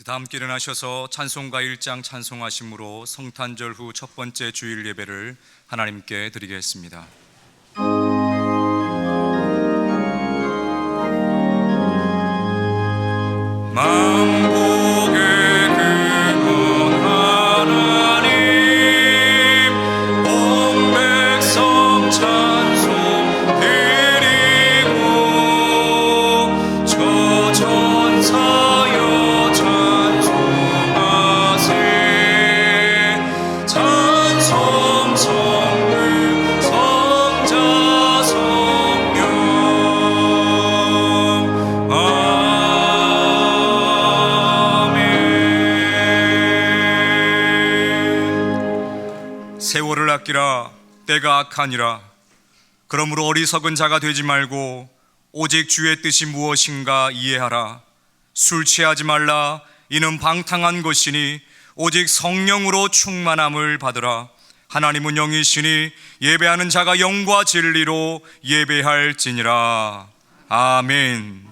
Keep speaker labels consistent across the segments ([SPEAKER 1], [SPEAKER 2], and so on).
[SPEAKER 1] 다 함께 일어나셔서 찬송가 1장 찬송하심으로 성탄절 후 첫 번째 주일 예배를 하나님께 드리겠습니다. 만복의 근원 하나님, 온 백성 찬송 드리고 저 전사여 찬송하세. 찬송 성령 성자 성령 아멘. 세월을 아끼라, 때가 악하니라. 그러므로 어리석은 자가 되지 말고 오직 주의 뜻이 무엇인가 이해하라. 술 취하지 말라, 이는 방탕한 것이니 오직 성령으로 충만함을 받으라. 하나님은 영이시니 예배하는 자가 영과 진리로 예배할지니라. 아멘.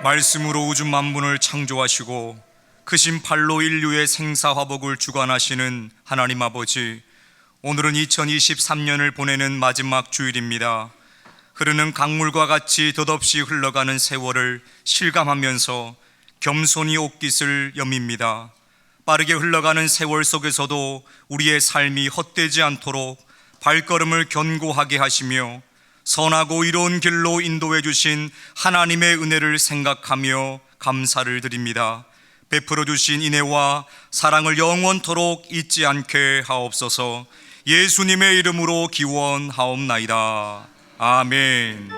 [SPEAKER 1] 말씀으로 우주 만물을 창조하시고 크신 팔로 인류의 생사화복을 주관하시는 하나님 아버지, 오늘은 2023년을 보내는 마지막 주일입니다. 흐르는 강물과 같이 덧없이 흘러가는 세월을 실감하면서 겸손히 옷깃을 여밉니다. 빠르게 흘러가는 세월 속에서도 우리의 삶이 헛되지 않도록 발걸음을 견고하게 하시며 선하고 이로운 길로 인도해 주신 하나님의 은혜를 생각하며 감사를 드립니다. 베풀어 주신 인애와 사랑을 영원토록 잊지 않게 하옵소서. 예수님의 이름으로 기원하옵나이다. 아멘.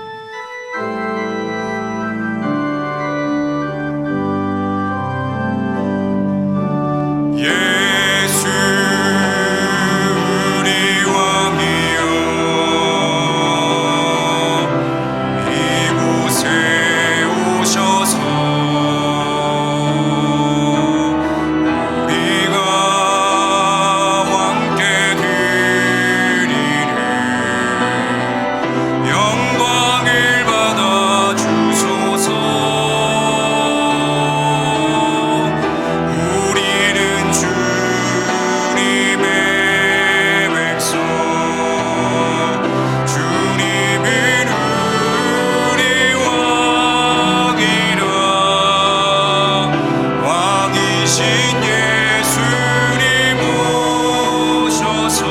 [SPEAKER 1] 예수 우리 왕이여, 이곳에 오셔서 우리가 왕께 드리네. 영광을 받아 주소서. 우리는 주님의 백성, 주님은 우리 왕이라. 왕이신 예수님 오셔서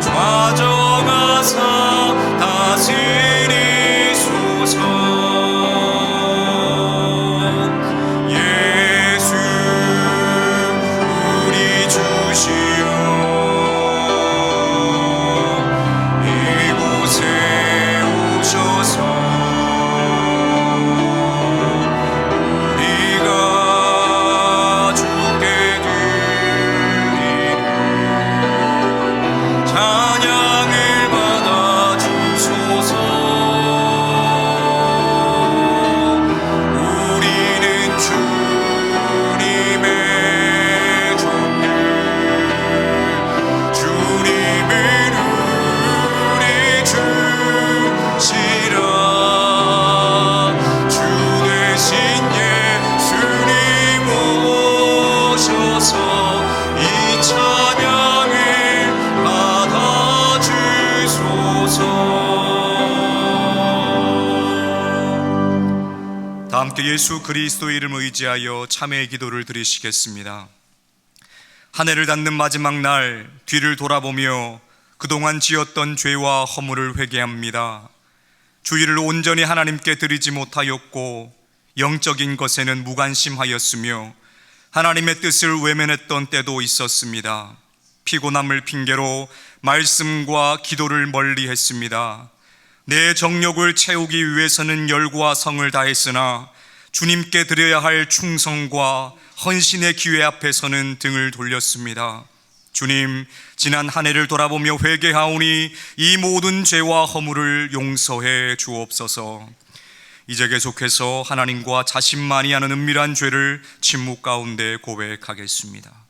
[SPEAKER 1] 좌정하사 다스리소서. 예수 우리 주시여, 이곳에 오셔서 우리가 주께 드리는 찬양을 받아 주소서. 우리는 주님의 종들, 주님은 우리 주시라. 주 대신 예수님 오셔서 이 찬양을 받아 주소서. 다 함께 예수 그리스도의 이름을 의지하여 참회의 기도를 드리시겠습니다. 한 해를 닫는 마지막 날, 뒤를 돌아보며 그동안 지었던 죄와 허물을 회개합니다. 주일을 온전히 하나님께 드리지 못하였고 영적인 것에는 무관심하였으며 하나님의 뜻을 외면했던 때도 있었습니다. 피곤함을 핑계로 말씀과 기도를 멀리 했습니다. 내 정욕을 채우기 위해서는 열과 성을 다했으나 주님께 드려야 할 충성과 헌신의 기회 앞에서는 등을 돌렸습니다. 주님, 지난 한 해를 돌아보며 회개하오니 이 모든 죄와 허물을 용서해 주옵소서. 이제 계속해서 하나님과 자신만이 아는 은밀한 죄를 침묵 가운데 고백하겠습니다.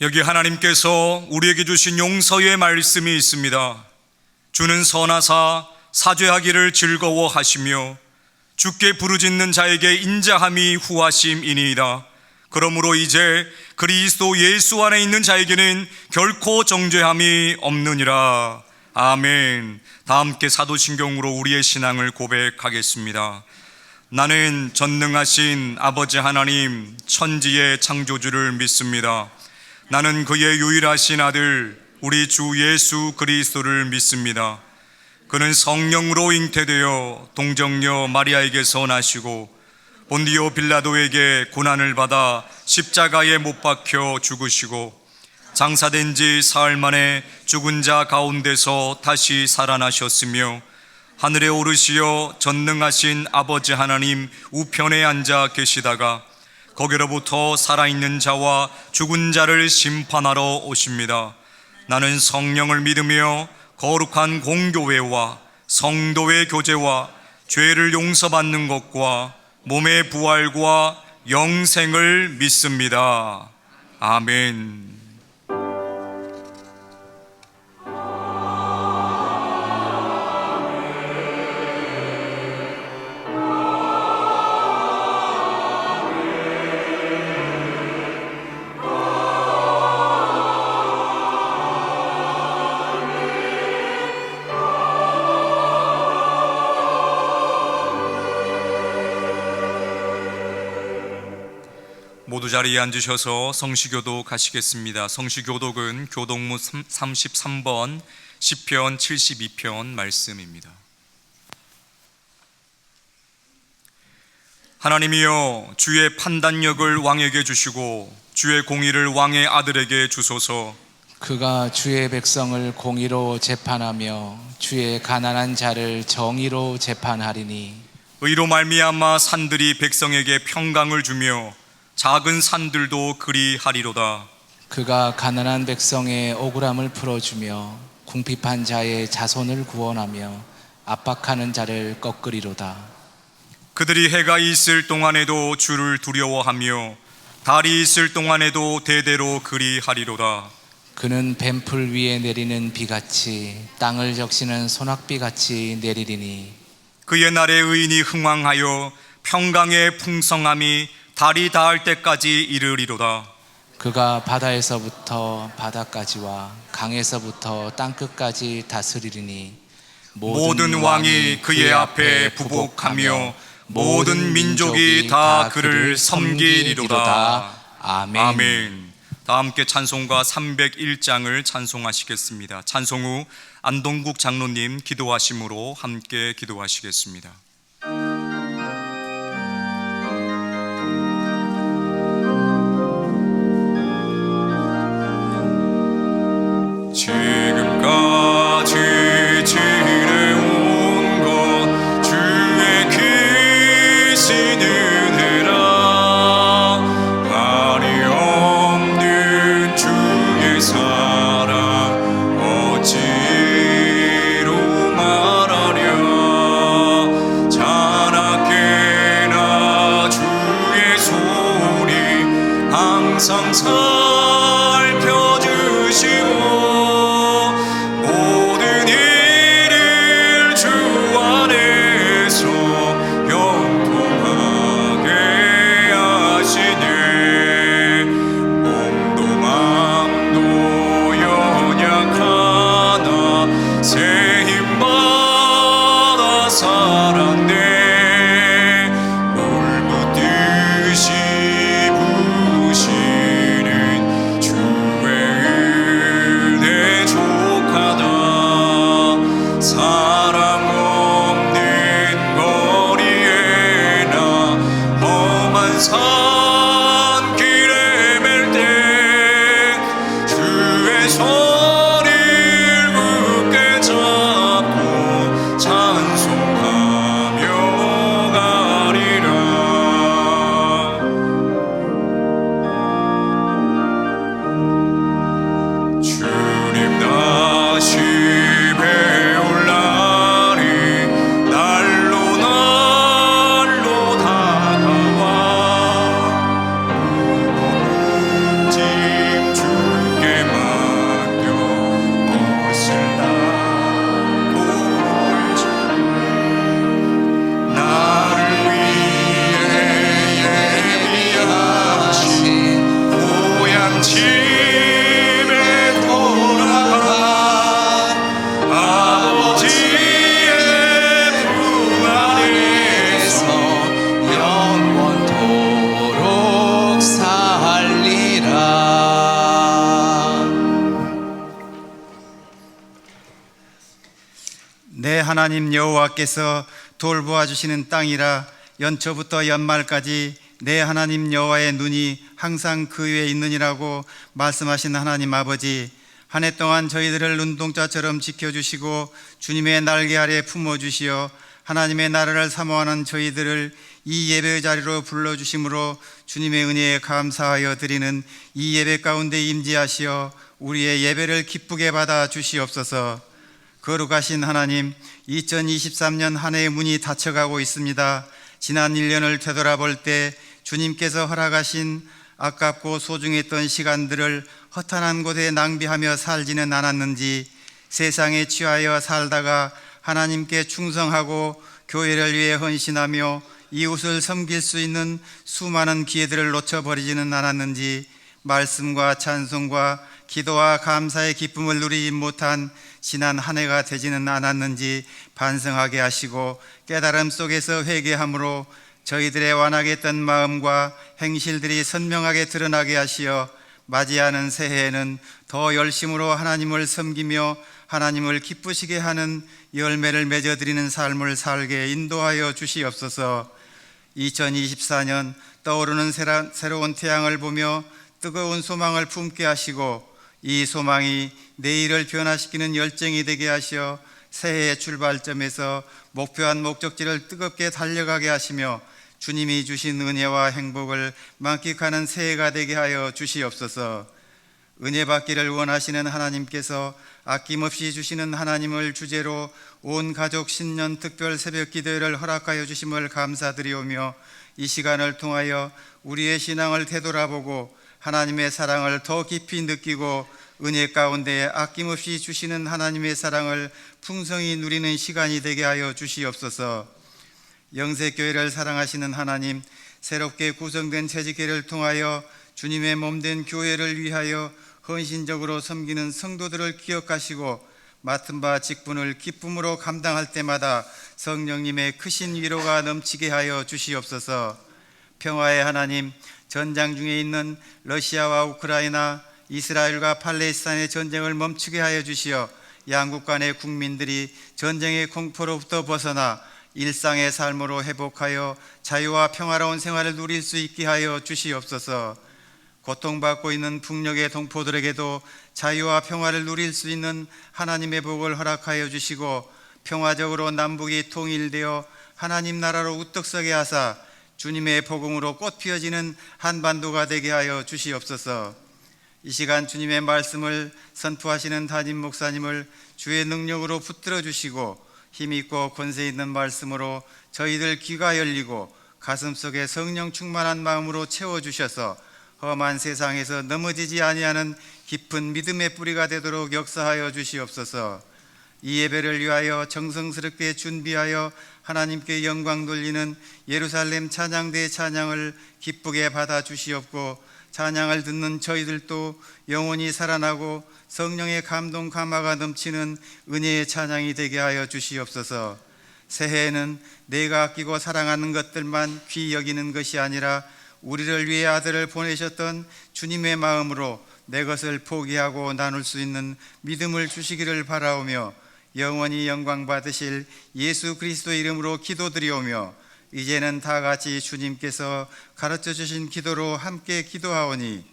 [SPEAKER 1] 여기 하나님께서 우리에게 주신 용서의 말씀이 있습니다. 주는 선하사 사죄하기를 즐거워하시며 주께 부르짖는 자에게 인자함이 후하심이니이다. 그러므로 이제 그리스도 예수 안에 있는 자에게는 결코 정죄함이 없느니라. 아멘. 다 함께 사도신경으로 우리의 신앙을 고백하겠습니다. 나는 전능하신 아버지 하나님 천지의 창조주를 믿습니다. 나는 그의 유일하신 아들 우리 주 예수 그리스도를 믿습니다. 그는 성령으로 잉태되어 동정녀 마리아에게서 나시고 본디오 빌라도에게 고난을 받아 십자가에 못 박혀 죽으시고 장사된 지 사흘 만에 죽은 자 가운데서 다시 살아나셨으며 하늘에 오르시어 전능하신 아버지 하나님 우편에 앉아 계시다가 거기로부터 살아있는 자와 죽은 자를 심판하러 오십니다. 나는 성령을 믿으며 거룩한 공교회와 성도의 교제와 죄를 용서받는 것과 몸의 부활과 영생을 믿습니다. 아멘. 모두 자리에 앉으셔서 성시교독 하시겠습니다. 성시교독은 교독무 33번 시편 72편 말씀입니다. 하나님이여, 주의 판단력을 왕에게 주시고 주의 공의를 왕의 아들에게 주소서.
[SPEAKER 2] 그가 주의 백성을 공의로 재판하며 주의 가난한 자를 정의로 재판하리니
[SPEAKER 1] 의로 말미암아 산들이 백성에게 평강을 주며 작은 산들도 그리하리로다.
[SPEAKER 2] 그가 가난한 백성의 억울함을 풀어주며 궁핍한 자의 자손을 구원하며 압박하는 자를 꺾으리로다.
[SPEAKER 1] 그들이 해가 있을 동안에도 주를 두려워하며 달이 있을 동안에도 대대로 그리하리로다.
[SPEAKER 2] 그는 뱀풀 위에 내리는 비같이 땅을 적시는 소낙비같이 내리리니
[SPEAKER 1] 그의 날에 의인이 흥왕하여 평강의 풍성함이 달이 닿을 때까지 이르리로다.
[SPEAKER 2] 그가 바다에서부터 바다까지와 강에서부터 땅끝까지 다스리리니
[SPEAKER 1] 모든 왕이 그의 앞에 부복하며 모든 민족이 다 그를 섬기리로다.
[SPEAKER 2] 아멘.
[SPEAKER 1] 아멘. 다 함께 찬송가 301장을 찬송하시겠습니다. 찬송 후 안동국 장로님 기도하심으로 함께 기도하시겠습니다. 지금까지 지내온 것 주의 크신 은혜라. 말이 없는 주의 사랑 어찌로 말하랴.
[SPEAKER 3] 내 하나님 여호와께서 돌보아 주시는 땅이라. 연초부터 연말까지 내 하나님 여호와의 눈이 항상 그 위에 있느니라고 말씀하신 하나님 아버지, 한 해 동안 저희들을 눈동자처럼 지켜주시고 주님의 날개 아래 품어주시어 하나님의 나라를 사모하는 저희들을 이 예배의 자리로 불러주심으로 주님의 은혜에 감사하여 드리는 이 예배 가운데 임재하시어 우리의 예배를 기쁘게 받아 주시옵소서. 거룩하신 하나님, 2023년 한 해의 문이 닫혀가고 있습니다. 지난 1년을 되돌아볼 때 주님께서 허락하신 아깝고 소중했던 시간들을 허탄한 곳에 낭비하며 살지는 않았는지, 세상에 취하여 살다가 하나님께 충성하고 교회를 위해 헌신하며 이웃을 섬길 수 있는 수많은 기회들을 놓쳐버리지는 않았는지, 말씀과 찬송과 기도와 감사의 기쁨을 누리지 못한 지난 한 해가 되지는 않았는지 반성하게 하시고, 깨달음 속에서 회개함으로 저희들의 완악했던 마음과 행실들이 선명하게 드러나게 하시어 맞이하는 새해에는 더 열심으로 하나님을 섬기며 하나님을 기쁘시게 하는 열매를 맺어드리는 삶을 살게 인도하여 주시옵소서. 2024년 떠오르는 새로운 태양을 보며 뜨거운 소망을 품게 하시고, 이 소망이 내일을 변화시키는 열정이 되게 하시어 새해의 출발점에서 목표한 목적지를 뜨겁게 달려가게 하시며 주님이 주신 은혜와 행복을 만끽하는 새해가 되게 하여 주시옵소서. 은혜 받기를 원하시는 하나님께서 아낌없이 주시는 하나님을 주제로 온 가족 신년 특별 새벽 기도회를 허락하여 주심을 감사드리오며, 이 시간을 통하여 우리의 신앙을 되돌아보고 하나님의 사랑을 더 깊이 느끼고 은혜 가운데 아낌없이 주시는 하나님의 사랑을 풍성히 누리는 시간이 되게 하여 주시옵소서. 영세교회를 사랑하시는 하나님, 새롭게 구성된 채직회를 통하여 주님의 몸된 교회를 위하여 헌신적으로 섬기는 성도들을 기억하시고 맡은 바 직분을 기쁨으로 감당할 때마다 성령님의 크신 위로가 넘치게 하여 주시옵소서. 평화의 하나님, 전장 중에 있는 러시아와 우크라이나, 이스라엘과 팔레스타인의 전쟁을 멈추게 하여 주시어 양국 간의 국민들이 전쟁의 공포로부터 벗어나 일상의 삶으로 회복하여 자유와 평화로운 생활을 누릴 수 있게 하여 주시옵소서. 고통받고 있는 북녘의 동포들에게도 자유와 평화를 누릴 수 있는 하나님의 복을 허락하여 주시고, 평화적으로 남북이 통일되어 하나님 나라로 우뚝 서게 하사 주님의 복음으로 꽃 피어지는 한반도가 되게 하여 주시옵소서. 이 시간 주님의 말씀을 선포하시는 담임 목사님을 주의 능력으로 붙들어 주시고, 힘있고 권세 있는 말씀으로 저희들 귀가 열리고 가슴속에 성령 충만한 마음으로 채워주셔서 험한 세상에서 넘어지지 아니하는 깊은 믿음의 뿌리가 되도록 역사하여 주시옵소서. 이 예배를 위하여 정성스럽게 준비하여 하나님께 영광 돌리는 예루살렘 찬양대의 찬양을 기쁘게 받아 주시옵고, 찬양을 듣는 저희들도 영혼이 살아나고 성령의 감동 감화가 넘치는 은혜의 찬양이 되게 하여 주시옵소서. 새해에는 내가 아끼고 사랑하는 것들만 귀히 여기는 것이 아니라 우리를 위해 아들을 보내셨던 주님의 마음으로 내 것을 포기하고 나눌 수 있는 믿음을 주시기를 바라오며, 영원히 영광 받으실 예수 그리스도 이름으로 기도드리오며, 이제는 다 같이 주님께서 가르쳐 주신 기도로 함께 기도하오니,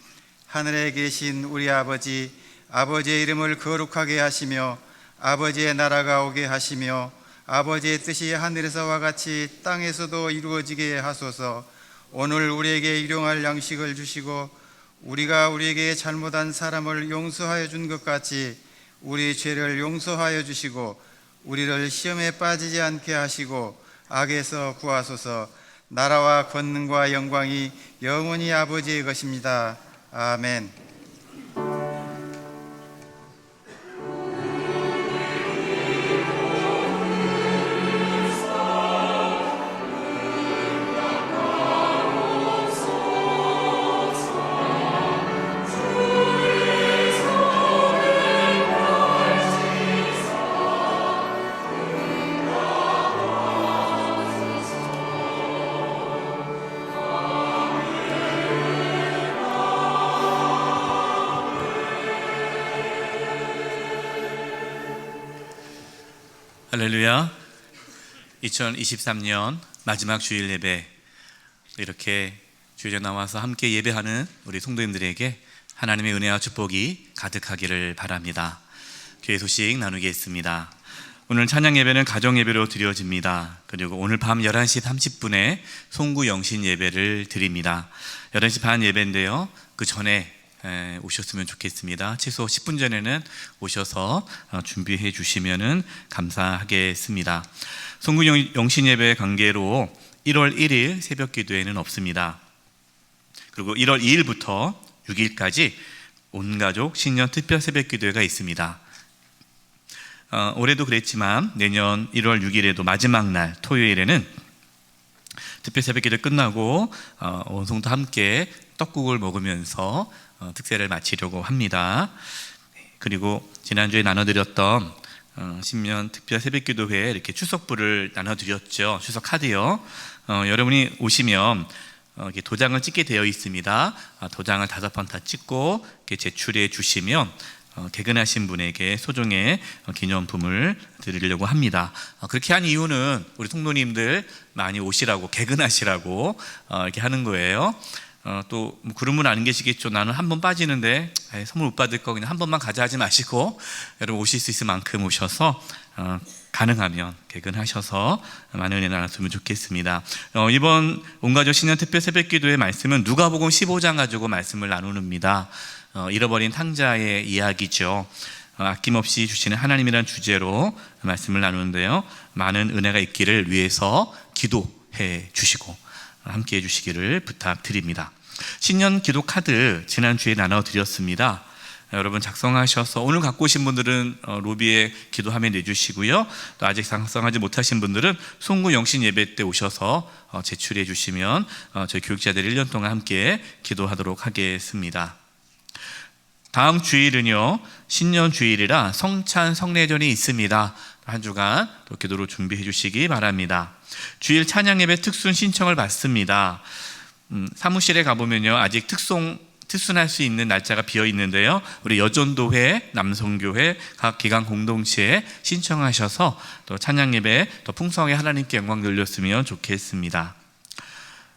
[SPEAKER 3] 하늘에 계신 우리 아버지, 아버지의 이름을 거룩하게 하시며 아버지의 나라가 오게 하시며 아버지의 뜻이 하늘에서와 같이 땅에서도 이루어지게 하소서. 오늘 우리에게 일용할 양식을 주시고 우리가 우리에게 잘못한 사람을 용서하여 준 것 같이 우리 죄를 용서하여 주시고 우리를 시험에 빠지지 않게 하시고 악에서 구하소서. 나라와 권능과 영광이 영원히 아버지의 것입니다. 아멘.
[SPEAKER 4] 할렐루야. 2023년 마지막 주일 예배, 이렇게 주일에 나와서 함께 예배하는 우리 성도님들에게 하나님의 은혜와 축복이 가득하기를 바랍니다. 교회 소식 나누겠습니다. 오늘 찬양 예배는 가정 예배로 드려집니다. 그리고 오늘 밤 11시 30분에 송구 영신 예배를 드립니다. 11시 반 예배인데요, 그 전에 오셨으면 좋겠습니다. 최소 10분 전에는 오셔서 준비해 주시면 감사하겠습니다. 송구 영신 예배 관계로 1월 1일 새벽 기도회는 없습니다. 그리고 1월 2일부터 6일까지 온가족 신년 특별 새벽 기도회가 있습니다. 올해도 그랬지만 내년 1월 6일에도 마지막 날 토요일에는 특별 새벽 기도 끝나고 온 성도 함께 떡국을 먹으면서 특세를 마치려고 합니다. 그리고 지난주에 나눠드렸던 신년 특별 새벽기도회에 이렇게 출석부를 나눠드렸죠. 출석 카드요. 여러분이 오시면 이렇게 도장을 찍게 되어 있습니다. 도장을 5번 다 찍고 이렇게 제출해 주시면 개근하신 분에게 소정의 기념품을 드리려고 합니다. 그렇게 한 이유는 우리 성도님들 많이 오시라고, 개근하시라고 이렇게 하는 거예요. 또 그런 분 안 계시겠죠. 나는 한 번 빠지는데 선물 못 받을 거 그냥 한 번만 가자 하지 마시고, 여러분 오실 수 있을 만큼 오셔서 가능하면 개근하셔서 많은 은혜 나눴으면 좋겠습니다. 이번 온가족 신년 특별 새벽기도의 말씀은 누가복음 15장 가지고 말씀을 나누는입니다. 잃어버린 탕자의 이야기죠. 아낌없이 주시는 하나님이라는 주제로 말씀을 나누는데요, 많은 은혜가 있기를 위해서 기도해 주시고 함께 해 주시기를 부탁드립니다. 신년 기도 카드 지난주에 나눠드렸습니다. 여러분 작성하셔서 오늘 갖고 오신 분들은 로비에 기도함에 내주시고요, 또 아직 작성하지 못하신 분들은 송구 영신 예배 때 오셔서 제출해 주시면 저희 교육자들이 1년 동안 함께 기도하도록 하겠습니다. 다음 주일은요, 신년 주일이라 성찬 성례전이 있습니다. 한 주간 또 기도로 준비해 주시기 바랍니다. 주일 찬양 예배 특순 신청을 받습니다. 사무실에 가보면요, 아직 특순할 수 있는 날짜가 비어 있는데요, 우리 여전도회, 남성교회 각 기관 공동체에 신청하셔서 또 찬양 예배 더 풍성하게 하나님께 영광 돌렸으면 좋겠습니다.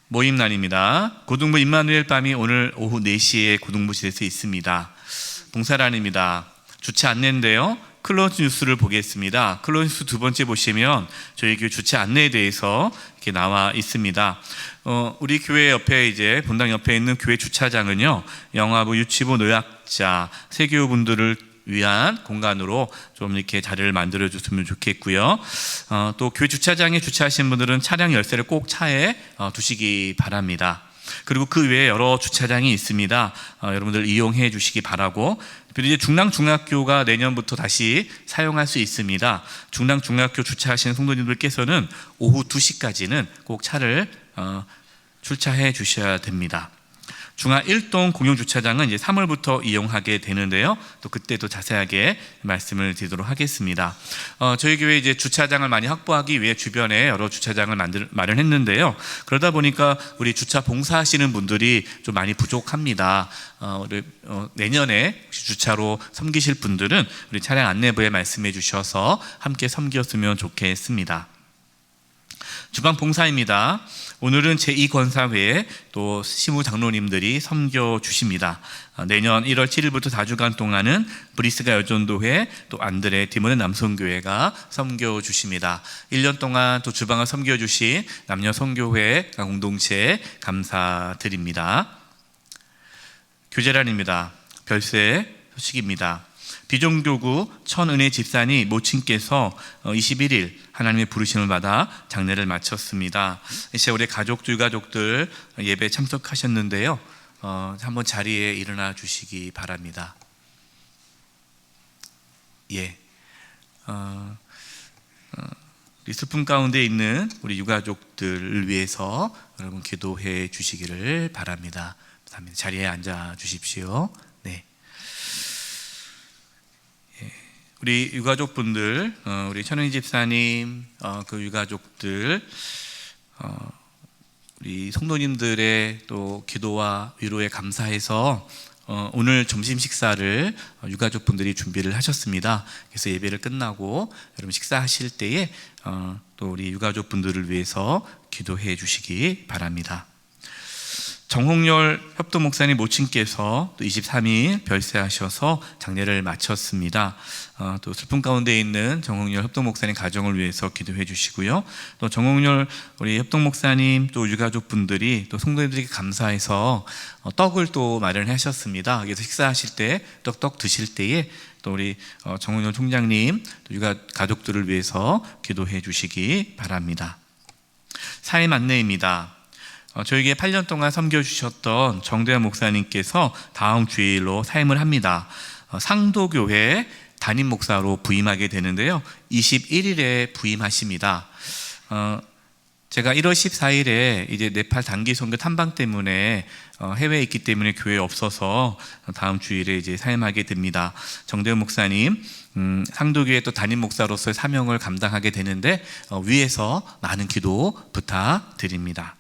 [SPEAKER 4] 모임날입니다. 고등부 임마누엘 밤이 오늘 오후 4시에 고등부실에서 있습니다. 봉사란입니다. 주최 안내인데요, 클로즈 뉴스를 보겠습니다. 클로즈 뉴스 2번째 보시면 저희 교회 주최 안내에 대해서 이렇게 나와 있습니다. 우리 교회 옆에, 이제 본당 옆에 있는 교회 주차장은요, 영화부, 유치부, 노약자, 세교분들을 위한 공간으로 좀 이렇게 자리를 만들어 줬으면 좋겠고요. 또 교회 주차장에 주차하신 분들은 차량 열쇠를 꼭 차에 두시기 바랍니다. 그리고 그 외에 여러 주차장이 있습니다. 여러분들 이용해 주시기 바라고, 그리고 이제 중랑중학교가 내년부터 다시 사용할 수 있습니다. 중랑중학교 주차하시는 성도님들께서는 오후 2시까지는 꼭 차를 출차해 주셔야 됩니다. 중하 1동 공용주차장은 이제 3월부터 이용하게 되는데요, 또 그때 또 자세하게 말씀을 드리도록 하겠습니다. 저희 교회 이제 주차장을 많이 확보하기 위해 주변에 여러 주차장을 마련했는데요, 그러다 보니까 우리 주차 봉사하시는 분들이 좀 많이 부족합니다. 내년에 주차로 섬기실 분들은 우리 차량 안내부에 말씀해 주셔서 함께 섬겼으면 좋겠습니다. 주방 봉사입니다. 오늘은 제2권사회에 또 시무 장로님들이 섬겨 주십니다. 내년 1월 7일부터 4주간 동안은 브리스가 여전도회, 또 안드레 디모네 남성교회가 섬겨 주십니다. 1년 동안 또 주방을 섬겨 주신 남녀 선교회 공동체 감사드립니다. 교제란입니다. 별세 소식입니다. 비종교구 천은혜 집사님 모친께서 21일 하나님의 부르심을 받아 장례를 마쳤습니다. 이제 우리 유가족들 예배 참석하셨는데요, 한번 자리에 일어나 주시기 바랍니다. 예, 우리 슬픔 가운데 있는 우리 유가족들을 위해서 여러분 기도해 주시기를 바랍니다. 자리에 앉아 주십시오. 네. 우리 유가족분들, 우리 천은희 집사님, 그 유가족들, 우리 성도님들의 또 기도와 위로에 감사해서 오늘 점심 식사를 유가족분들이 준비를 하셨습니다. 그래서 예배를 끝나고 여러분 식사하실 때에 또 우리 유가족분들을 위해서 기도해 주시기 바랍니다. 정홍열 협도 목사님 모친께서 또 23일 별세하셔서 장례를 마쳤습니다. 또 슬픔 가운데 있는 정홍열 협도 목사님 가정을 위해서 기도해 주시고요. 또 정홍열 우리 협도 목사님 또 유가족 분들이 또 성도님들에게 감사해서 떡을 또 마련하셨습니다. 그래서 식사하실 때 떡 드실 때에 또 우리 정홍열 총장님 또 유가 가족들을 위해서 기도해 주시기 바랍니다. 사임 안내입니다. 저에게 8년 동안 섬겨주셨던 정대환 목사님께서 다음 주일로 사임을 합니다. 상도교회 담임 목사로 부임하게 되는데요. 21일에 부임하십니다. 제가 1월 14일에 이제 네팔 단기 선교 탐방 때문에 해외에 있기 때문에 교회에 없어서 다음 주일에 이제 사임하게 됩니다. 정대환 목사님 상도교회 또 담임 목사로서의 사명을 감당하게 되는데 위에서 많은 기도 부탁드립니다.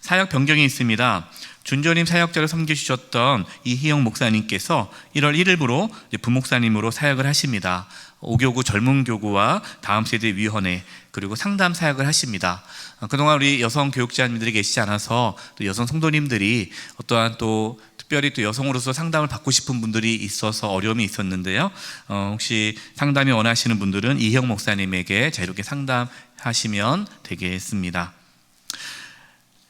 [SPEAKER 4] 사역 변경이 있습니다. 준전임 사역자를 섬기셨던 이희영 목사님께서 1월 1일부로 부목사님으로 사역을 하십니다. 5교구 젊은교구와 다음세대위원회 그리고 상담 사역을 하십니다. 그동안 우리 여성 교육자님들이 계시지 않아서 또 여성 성도님들이 어떠한 또 특별히 또 여성으로서 상담을 받고 싶은 분들이 있어서 어려움이 있었는데요. 혹시 상담이 원하시는 분들은 이희영 목사님에게 자유롭게 상담하시면 되겠습니다.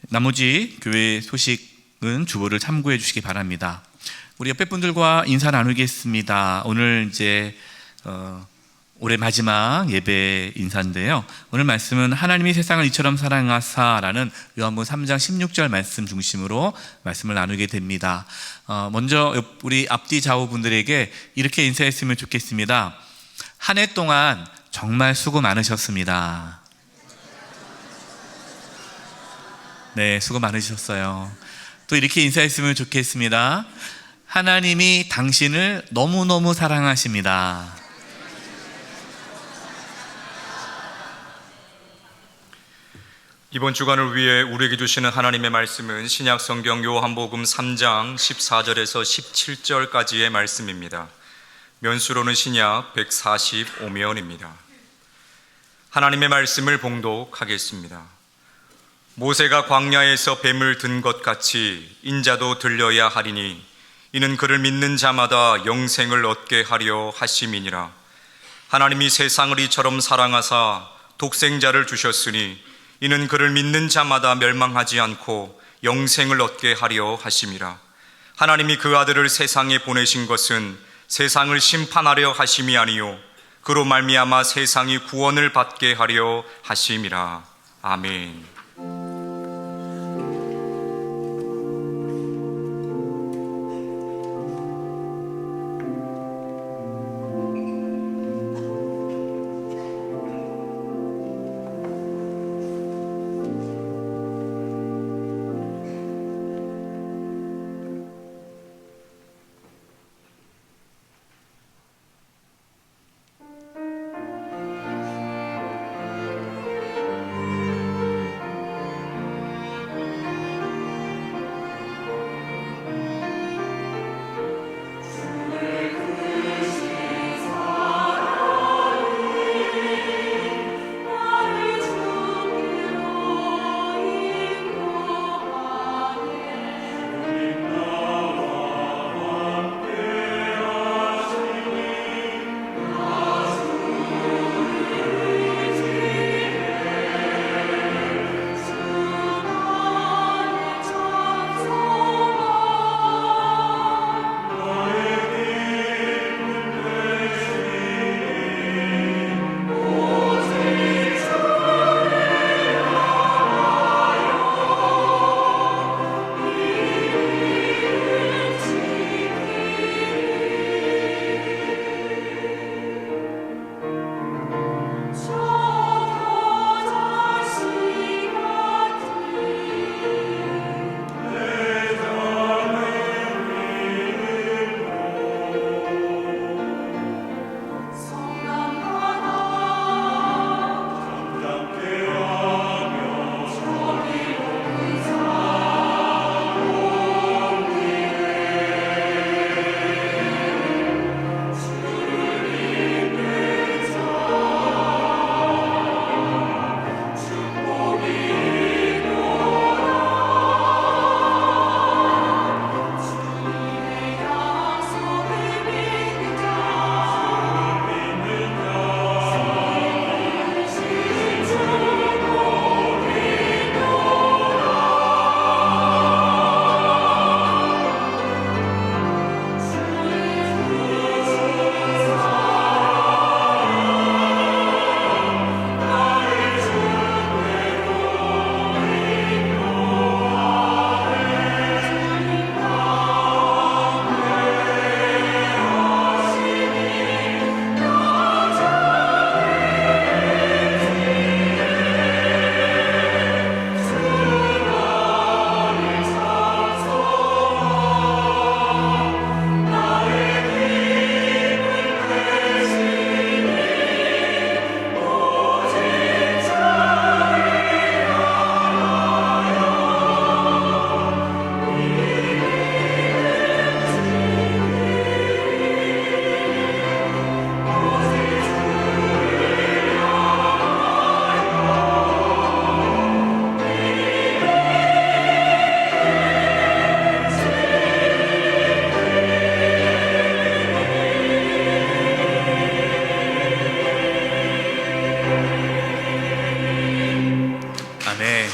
[SPEAKER 4] 나머지 교회 소식은 주보를 참고해 주시기 바랍니다. 우리 옆에 분들과 인사 나누겠습니다. 오늘 이제 올해 마지막 예배 인사인데요. 오늘 말씀은 하나님이 세상을 이처럼 사랑하사라는 요한복음 3장 16절 말씀 중심으로 말씀을 나누게 됩니다. 먼저 우리 앞뒤 좌우 분들에게 이렇게 인사했으면 좋겠습니다. 한 해 동안 정말 수고 많으셨습니다. 네, 수고 많으셨어요. 또 이렇게 인사했으면 좋겠습니다. 하나님이 당신을 너무너무 사랑하십니다.
[SPEAKER 1] 이번 주간을 위해 우리에게 주시는 하나님의 말씀은 신약 성경 요한복음 3장 14절에서 17절까지의 말씀입니다. 면수로는 신약 145면입니다. 하나님의 말씀을 봉독하겠습니다. 모세가 광야에서 뱀을 든 것 같이 인자도 들려야 하리니 이는 그를 믿는 자마다 영생을 얻게 하려 하심이니라. 하나님이 세상을 이처럼 사랑하사 독생자를 주셨으니 이는 그를 믿는 자마다 멸망하지 않고 영생을 얻게 하려 하심이라. 하나님이 그 아들을 세상에 보내신 것은 세상을 심판하려 하심이 아니요 그로 말미암아 세상이 구원을 받게 하려 하심이라. 아멘.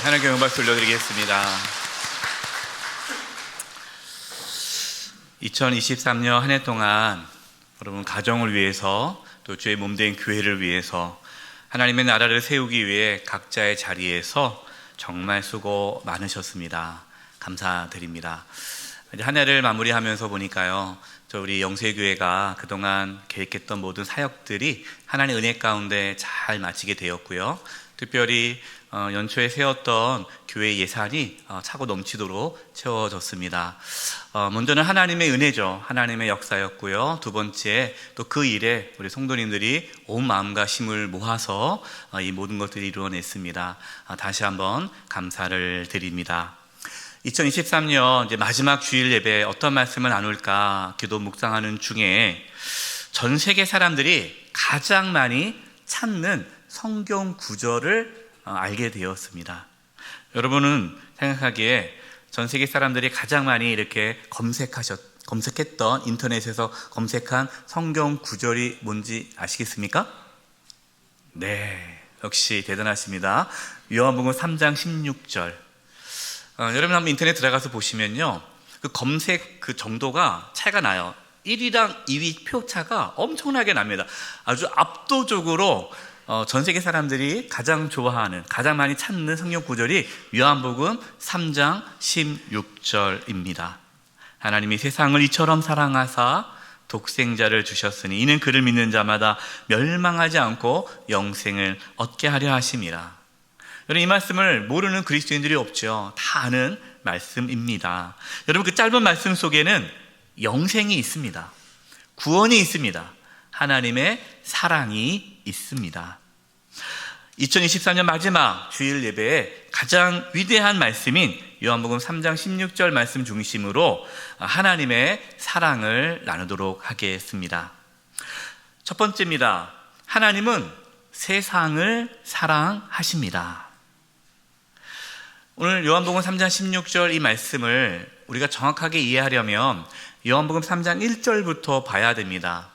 [SPEAKER 4] 하나님께 영광 돌려드리겠습니다. 2023년 한 해 동안 여러분 가정을 위해서 또 주의 몸된 교회를 위해서 하나님의 나라를 세우기 위해 각자의 자리에서 정말 수고 많으셨습니다. 감사드립니다. 이제 한 해를 마무리하면서 보니까요, 저 우리 영세교회가 그동안 계획했던 모든 사역들이 하나님의 은혜 가운데 잘 마치게 되었고요. 특별히 연초에 세웠던 교회 예산이 차고 넘치도록 채워졌습니다. 먼저는 하나님의 은혜죠. 하나님의 역사였고요. 두 번째, 또 그 일에 우리 성도님들이 온 마음과 힘을 모아서 이 모든 것들을 이루어냈습니다. 다시 한번 감사를 드립니다. 2023년 이제 마지막 주일 예배 어떤 말씀을 나눌까 기도 묵상하는 중에 전 세계 사람들이 가장 많이 찾는 성경 구절을 알게 되었습니다. 여러분은 생각하기에 전 세계 사람들이 가장 많이 이렇게 검색했던, 인터넷에서 검색한 성경 구절이 뭔지 아시겠습니까? 네, 역시 대단하십니다. 요한복음 3장 16절. 여러분 한번 인터넷 들어가서 보시면요, 그 검색 그 정도가 차이가 나요. 1위랑 2위 표 차가 엄청나게 납니다. 아주 압도적으로 전 세계 사람들이 가장 좋아하는, 가장 많이 찾는 성경 구절이 요한복음 3장 16절입니다. 하나님이 세상을 이처럼 사랑하사 독생자를 주셨으니 이는 그를 믿는 자마다 멸망하지 않고 영생을 얻게 하려 하심이라. 여러분, 이 말씀을 모르는 그리스도인들이 없죠. 다 아는 말씀입니다. 여러분, 그 짧은 말씀 속에는 영생이 있습니다. 구원이 있습니다. 하나님의 사랑이 있습니다. 2024년 마지막 주일 예배에 가장 위대한 말씀인 요한복음 3장 16절 말씀 중심으로 하나님의 사랑을 나누도록 하겠습니다. 첫 번째입니다. 하나님은 세상을 사랑하십니다. 오늘 요한복음 3장 16절 이 말씀을 우리가 정확하게 이해하려면 요한복음 3장 1절부터 봐야 됩니다.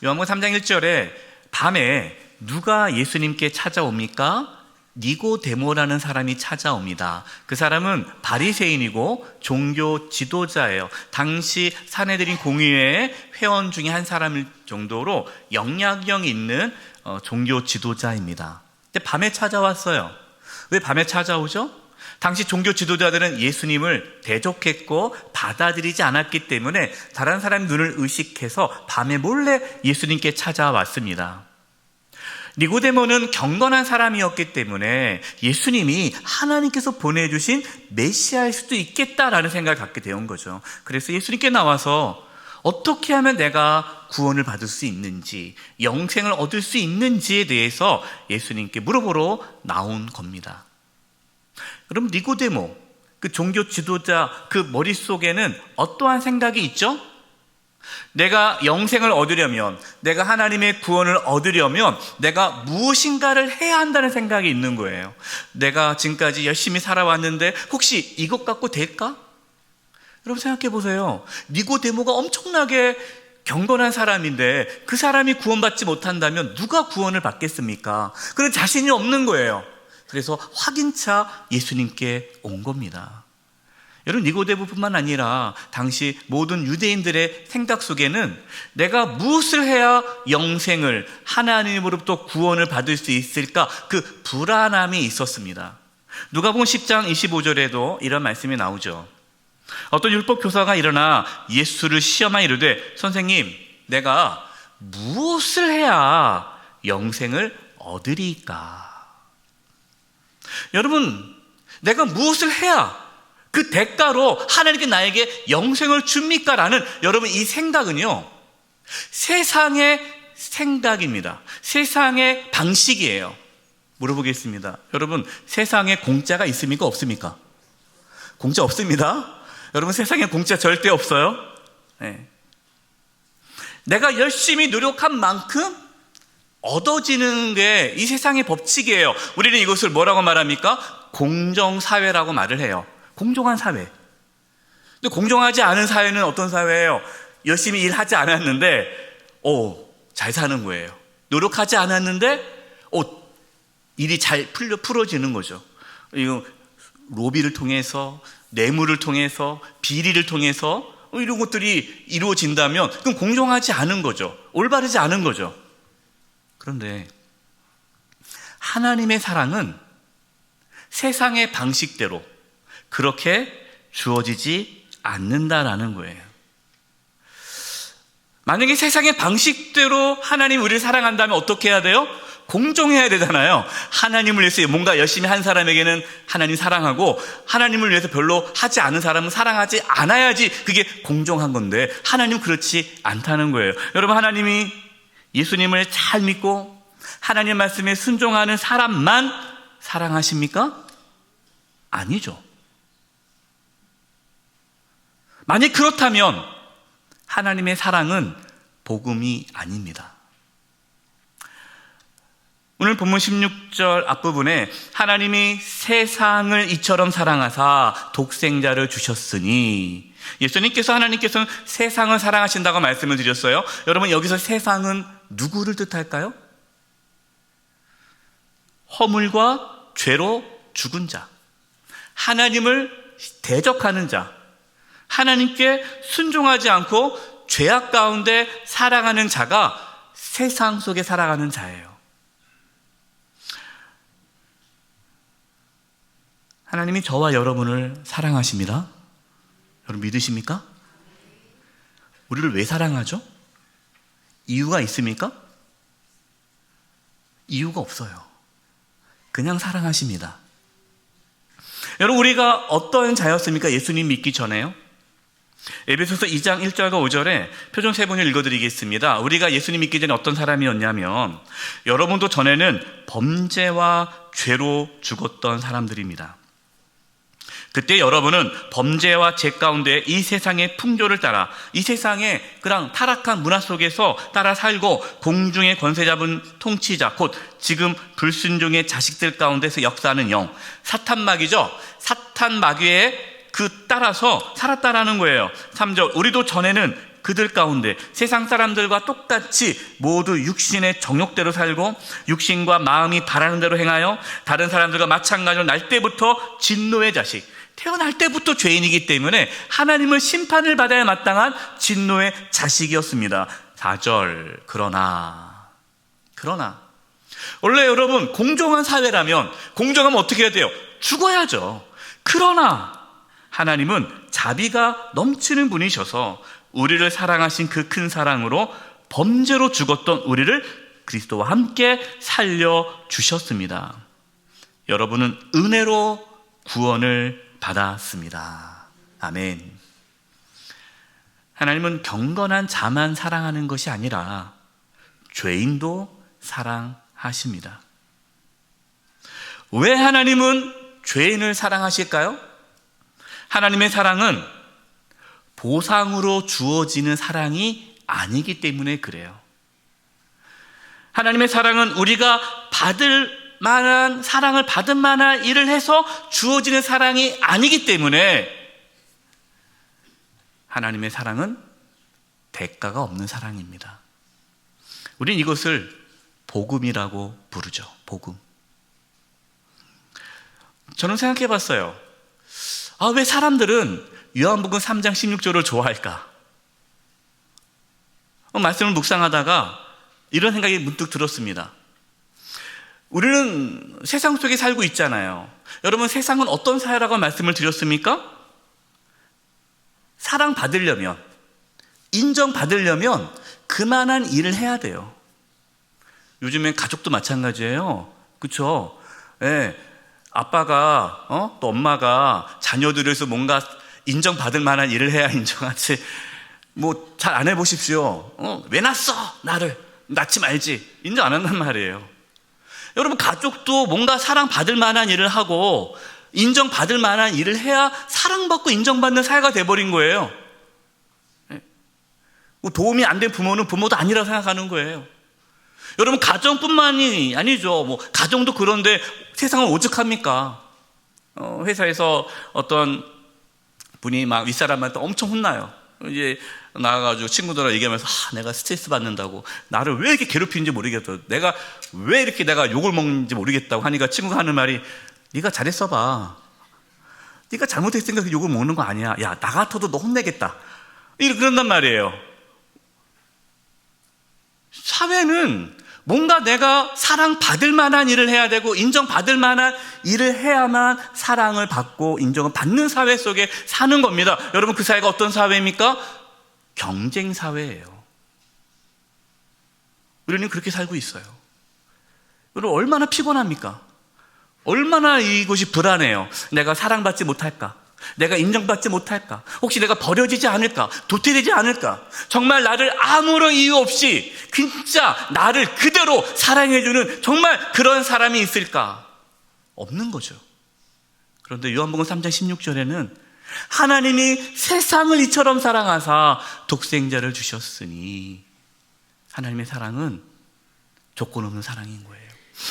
[SPEAKER 4] 요한복음 3장 1절에 밤에 누가 예수님께 찾아옵니까? 니고데모라는 사람이 찾아옵니다. 그 사람은 바리새인이고 종교 지도자예요. 당시 사내들인 공의회의 회원 중에 한 사람일 정도로 영향력 있는 종교 지도자입니다. 근데 밤에 찾아왔어요. 왜 밤에 찾아오죠? 당시 종교 지도자들은 예수님을 대적했고 받아들이지 않았기 때문에 다른 사람 눈을 의식해서 밤에 몰래 예수님께 찾아왔습니다. 니고데모는 경건한 사람이었기 때문에 예수님이 하나님께서 보내주신 메시아일 수도 있겠다라는 생각을 갖게 되온 거죠. 그래서 예수님께 나와서 어떻게 하면 내가 구원을 받을 수 있는지, 영생을 얻을 수 있는지에 대해서 예수님께 물어보러 나온 겁니다. 그럼 니고데모, 그 종교 지도자 그 머릿속에는 어떠한 생각이 있죠? 내가 영생을 얻으려면, 내가 하나님의 구원을 얻으려면 내가 무엇인가를 해야 한다는 생각이 있는 거예요. 내가 지금까지 열심히 살아왔는데 혹시 이것 갖고 될까? 여러분 생각해 보세요. 니고데모가 엄청나게 경건한 사람인데 그 사람이 구원받지 못한다면 누가 구원을 받겠습니까? 그런 자신이 없는 거예요. 그래서 확인차 예수님께 온 겁니다. 여러분, 니고데모뿐만 아니라 당시 모든 유대인들의 생각 속에는 내가 무엇을 해야 영생을, 하나님으로부터 구원을 받을 수 있을까? 그 불안함이 있었습니다. 누가복음 10장 25절에도 이런 말씀이 나오죠. 어떤 율법 교사가 일어나 예수를 시험하여 이르되 선생님, 내가 무엇을 해야 영생을 얻으리까? 여러분, 내가 무엇을 해야 그 대가로 하나님께 나에게 영생을 줍니까? 라는 여러분 이 생각은요, 세상의 생각입니다. 세상의 방식이에요. 물어보겠습니다. 여러분, 세상에 공짜가 있습니까? 없습니까? 공짜 없습니다. 여러분, 세상에 공짜 절대 없어요. 네. 내가 열심히 노력한 만큼 얻어지는 게 이 세상의 법칙이에요. 우리는 이것을 뭐라고 말합니까? 공정사회라고 말을 해요. 공정한 사회. 근데 공정하지 않은 사회는 어떤 사회예요? 열심히 일하지 않았는데 잘 사는 거예요. 노력하지 않았는데 일이 잘 풀어지는 거죠. 이거 로비를 통해서, 뇌물을 통해서, 비리를 통해서 이런 것들이 이루어진다면 그건 공정하지 않은 거죠. 올바르지 않은 거죠. 그런데 하나님의 사랑은 세상의 방식대로 그렇게 주어지지 않는다라는 거예요. 만약에 세상의 방식대로 하나님 우리를 사랑한다면 어떻게 해야 돼요? 공정해야 되잖아요. 하나님을 위해서 뭔가 열심히 한 사람에게는 하나님 사랑하고, 하나님을 위해서 별로 하지 않은 사람은 사랑하지 않아야지 그게 공정한 건데, 하나님은 그렇지 않다는 거예요. 여러분, 하나님이 예수님을 잘 믿고 하나님 말씀에 순종하는 사람만 사랑하십니까? 아니죠. 만약 그렇다면 하나님의 사랑은 복음이 아닙니다. 오늘 본문 16절 앞부분에 하나님이 세상을 이처럼 사랑하사 독생자를 주셨으니, 예수님께서, 하나님께서는 세상을 사랑하신다고 말씀을 드렸어요. 여러분, 여기서 세상은 누구를 뜻할까요? 허물과 죄로 죽은 자, 하나님을 대적하는 자, 하나님께 순종하지 않고 죄악 가운데 살아가는 자가 세상 속에 살아가는 자예요. 하나님이 저와 여러분을 사랑하십니다. 여러분 믿으십니까? 우리를 왜 사랑하죠? 이유가 있습니까? 이유가 없어요. 그냥 사랑하십니다. 여러분, 우리가 어떤 자였습니까? 예수님 믿기 전에요. 에베소서 2장 1절과 5절에 표준 세번을 읽어드리겠습니다. 우리가 예수님 믿기 전에 어떤 사람이었냐면, 여러분도 전에는 범죄와 죄로 죽었던 사람들입니다. 그때 여러분은 범죄와 죄 가운데 이 세상의 풍조를 따라, 이 세상의 그냥 타락한 문화 속에서 따라 살고, 공중의 권세 잡은 통치자, 곧 지금 불순종의 자식들 가운데서 역사하는 영, 사탄 마귀죠. 사탄 마귀에 따라서 살았다라는 거예요. 3절, 우리도 전에는 그들 가운데 세상 사람들과 똑같이 모두 육신의 정욕대로 살고 육신과 마음이 바라는 대로 행하여 다른 사람들과 마찬가지로 날 때부터 진노의 자식, 태어날 때부터 죄인이기 때문에 하나님을 심판을 받아야 마땅한 진노의 자식이었습니다. 4절, 그러나 원래 여러분, 공정한 사회라면, 공정하면 어떻게 해야 돼요? 죽어야죠. 그러나 하나님은 자비가 넘치는 분이셔서 우리를 사랑하신 그 큰 사랑으로 범죄로 죽었던 우리를 그리스도와 함께 살려주셨습니다. 여러분은 은혜로 구원을 받았습니다. 아멘. 하나님은 경건한 자만 사랑하는 것이 아니라 죄인도 사랑하십니다. 왜 하나님은 죄인을 사랑하실까요? 하나님의 사랑은 보상으로 주어지는 사랑이 아니기 때문에 그래요. 하나님의 사랑은 우리가 사랑을 받을 만한 일을 해서 주어지는 사랑이 아니기 때문에, 하나님의 사랑은 대가가 없는 사랑입니다. 우린 이것을 복음이라고 부르죠. 복음. 저는 생각해 봤어요. 왜 사람들은 요한복음 3장 16절을 좋아할까? 말씀을 묵상하다가 이런 생각이 문득 들었습니다. 우리는 세상 속에 살고 있잖아요. 여러분, 세상은 어떤 사회라고 말씀을 드렸습니까? 사랑받으려면, 인정받으려면 그만한 일을 해야 돼요. 요즘엔 가족도 마찬가지예요. 그렇죠? 예. 아빠가 또 엄마가 자녀들에서 뭔가 인정받을 만한 일을 해야 인정하지. 뭐 잘 안 해보십시오. 왜 낳았어? 나를 낳지 말지. 인정 안 한단 말이에요. 여러분, 가족도 뭔가 사랑받을 만한 일을 하고 인정받을 만한 일을 해야 사랑받고 인정받는 사회가 돼버린 거예요. 도움이 안 된 부모는 부모도 아니라고 생각하는 거예요. 여러분, 가정뿐만이 아니죠. 뭐 가정도 그런데 세상은 오죽합니까? 회사에서 어떤 분이 막 윗사람한테 엄청 혼나요. 이제 나가가지고 친구들하고 얘기하면서 내가 스트레스 받는다고, 나를 왜 이렇게 괴롭히는지 모르겠다, 내가 왜 이렇게 내가 욕을 먹는지 모르겠다고 하니까 친구가 하는 말이, 네가 잘했어 봐. 네가 잘못했으니까 그 욕을 먹는 거 아니야. 야, 나 같아도 너 혼내겠다. 그런단 말이에요. 사회는 뭔가 내가 사랑받을 만한 일을 해야 되고 인정받을 만한 일을 해야만 사랑을 받고 인정을 받는 사회 속에 사는 겁니다. 여러분, 그 사회가 어떤 사회입니까? 경쟁 사회예요. 우리는 그렇게 살고 있어요. 여러분, 얼마나 피곤합니까? 얼마나 이곳이 불안해요. 내가 사랑받지 못할까? 내가 인정받지 못할까? 혹시 내가 버려지지 않을까? 도태되지 않을까? 정말 나를 아무런 이유 없이 진짜 나를 그대로 사랑해주는 정말 그런 사람이 있을까? 없는 거죠. 그런데 요한복음 3장 16절에는 하나님이 세상을 이처럼 사랑하사 독생자를 주셨으니, 하나님의 사랑은 조건 없는 사랑인 거예요.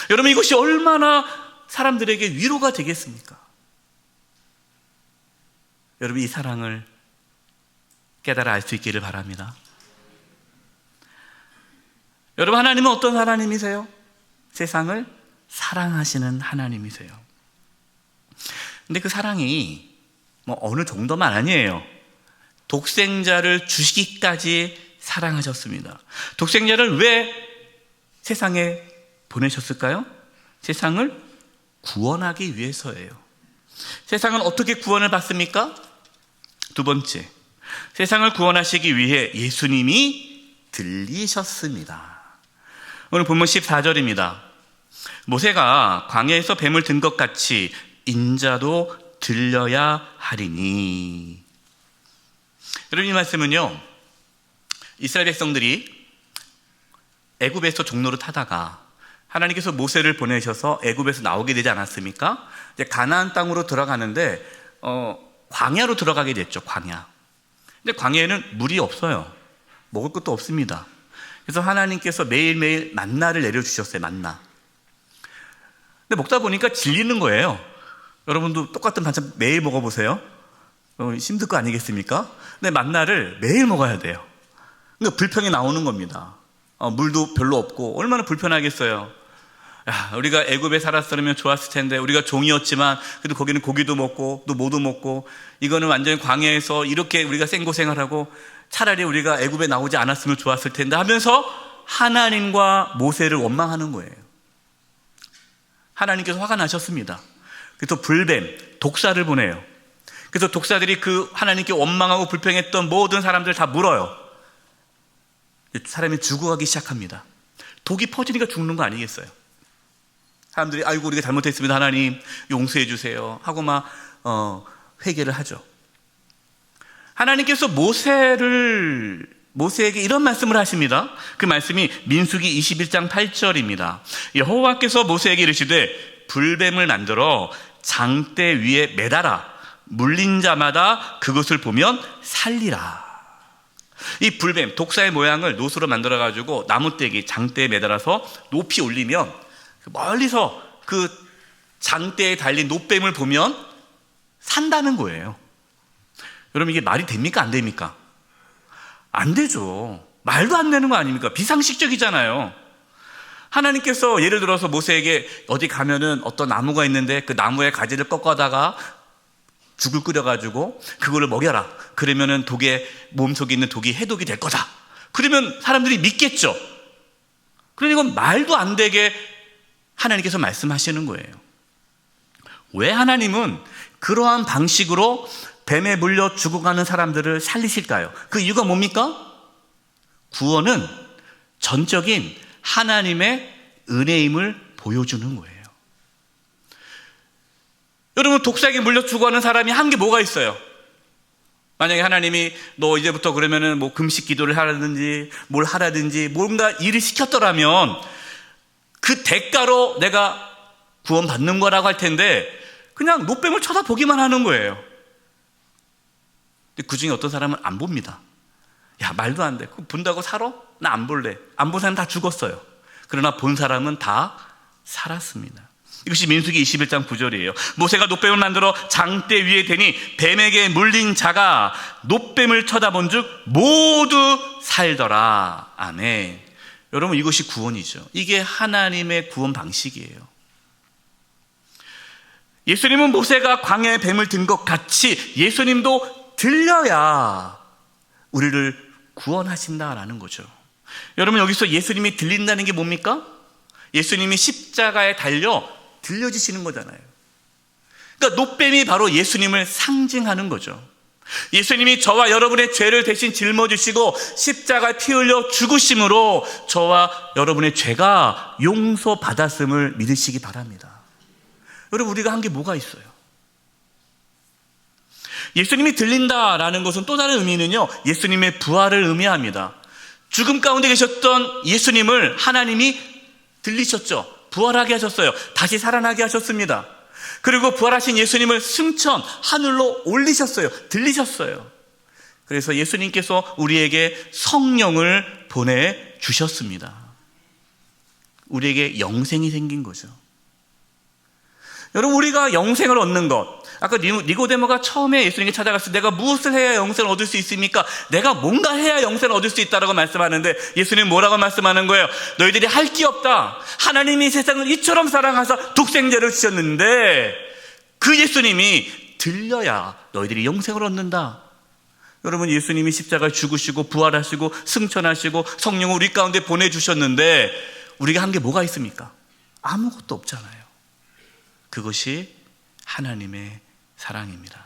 [SPEAKER 4] 여러분, 이것이 얼마나 사람들에게 위로가 되겠습니까? 여러분, 이 사랑을 깨달아 알 수 있기를 바랍니다. 여러분, 하나님은 어떤 하나님이세요? 세상을 사랑하시는 하나님이세요. 근데 그 사랑이 뭐 어느 정도만 아니에요. 독생자를 주시기까지 사랑하셨습니다. 독생자를 왜 세상에 보내셨을까요? 세상을 구원하기 위해서예요. 세상은 어떻게 구원을 받습니까? 두 번째, 세상을 구원하시기 위해 예수님이 들리셨습니다. 오늘 본문 14절입니다. 모세가 광야에서 뱀을 든 것 같이 인자도 들려야 하리니. 여러분, 이 말씀은요, 이스라엘 백성들이 애굽에서 종로를 타다가 하나님께서 모세를 보내셔서 애굽에서 나오게 되지 않았습니까? 이제 가나안 땅으로 들어가는데 광야로 들어가게 됐죠. 광야. 근데 광야에는 물이 없어요. 먹을 것도 없습니다. 그래서 하나님께서 매일매일 만나를 내려주셨어요. 만나. 근데 먹다 보니까 질리는 거예요. 여러분도 똑같은 반찬 매일 먹어보세요. 힘들 거 아니겠습니까? 근데 만나를 매일 먹어야 돼요. 그러니까 불평이 나오는 겁니다. 물도 별로 없고 얼마나 불편하겠어요. 야, 우리가 애굽에 살았으면 좋았을 텐데, 우리가 종이었지만 그래도 거기는 고기도 먹고 또 뭐도 먹고, 이거는 완전히 광야에서 이렇게 우리가 생고생을 하고 차라리 우리가 애굽에 나오지 않았으면 좋았을 텐데 하면서 하나님과 모세를 원망하는 거예요. 하나님께서 화가 나셨습니다. 그래서 불뱀, 독사를 보내요. 그래서 독사들이 그 하나님께 원망하고 불평했던 모든 사람들을 다 물어요. 사람이 죽어가기 시작합니다. 독이 퍼지니까 죽는 거 아니겠어요? 사람들이 아이고 우리가 잘못했습니다, 하나님 용서해 주세요 하고 막 회개를 하죠. 하나님께서 모세에게 이런 말씀을 하십니다. 그 말씀이 민수기 21장 8절입니다. 여호와께서 모세에게 이르시되 불뱀을 만들어 장대 위에 매달아 물린 자마다 그것을 보면 살리라. 이 불뱀, 독사의 모양을 노수로 만들어가지고 나무떼기, 장대에 매달아서 높이 올리면 멀리서 그 장대에 달린 노뱀을 보면 산다는 거예요. 여러분, 이게 말이 됩니까? 안 됩니까? 안 되죠. 말도 안 되는 거 아닙니까? 비상식적이잖아요. 하나님께서 예를 들어서 모세에게 어디 가면은 어떤 나무가 있는데 그 나무의 가지를 꺾어다가 죽을 끓여가지고 그거를 먹여라. 그러면은 몸속에 있는 독이 해독이 될 거다. 그러면 사람들이 믿겠죠. 그러니 이건 말도 안 되게 하나님께서 말씀하시는 거예요. 왜 하나님은 그러한 방식으로 뱀에 물려 죽어가는 사람들을 살리실까요? 그 이유가 뭡니까? 구원은 전적인 하나님의 은혜임을 보여주는 거예요. 여러분, 독사에게 물려 죽어가는 사람이 한 게 뭐가 있어요? 만약에 하나님이 너 이제부터 그러면은 뭐 금식 기도를 하라든지 뭘 하라든지 뭔가 일을 시켰더라면 그 대가로 내가 구원받는 거라고 할 텐데 그냥 노뱀을 쳐다보기만 하는 거예요. 근데 그 중에 어떤 사람은 안 봅니다. 야, 말도 안 돼. 그거 본다고 살아? 나 안 볼래. 안 본 사람 다 죽었어요. 그러나 본 사람은 다 살았습니다. 이것이 민수기 21장 9절이에요. 모세가 노뱀을 만들어 장대 위에 대니 뱀에게 물린 자가 노뱀을 쳐다본 즉 모두 살더라. 아멘. 여러분, 이것이 구원이죠. 이게 하나님의 구원 방식이에요. 예수님은 모세가 광야에 뱀을 든 것 같이 예수님도 들려야 우리를 구원하신다라는 거죠. 여러분, 여기서 예수님이 들린다는 게 뭡니까? 예수님이 십자가에 달려 들려지시는 거잖아요. 그러니까 노뱀이 바로 예수님을 상징하는 거죠. 예수님이 저와 여러분의 죄를 대신 짊어지시고 십자가에 피 흘려 죽으심으로 저와 여러분의 죄가 용서받았음을 믿으시기 바랍니다. 여러분, 우리가 한 게 뭐가 있어요? 예수님이 들린다라는 것은 또 다른 의미는요, 예수님의 부활을 의미합니다. 죽음 가운데 계셨던 예수님을 하나님이 들리셨죠. 부활하게 하셨어요. 다시 살아나게 하셨습니다. 그리고 부활하신 예수님을 승천, 하늘로 올리셨어요. 들리셨어요. 그래서 예수님께서 우리에게 성령을 보내주셨습니다. 우리에게 영생이 생긴 거죠. 여러분, 우리가 영생을 얻는 것, 아까 니고데모가 처음에 예수님께 찾아갔을 때 내가 무엇을 해야 영생을 얻을 수 있습니까? 내가 뭔가 해야 영생을 얻을 수 있다라고 말씀하는데 예수님 뭐라고 말씀하는 거예요? 너희들이 할 게 없다. 하나님이 세상을 이처럼 사랑하사 독생자를 주셨는데 그 예수님이 들려야 너희들이 영생을 얻는다. 여러분, 예수님이 십자가에 죽으시고 부활하시고 승천하시고 성령을 우리 가운데 보내주셨는데 우리가 한 게 뭐가 있습니까? 아무것도 없잖아요. 그것이 하나님의 사랑입니다.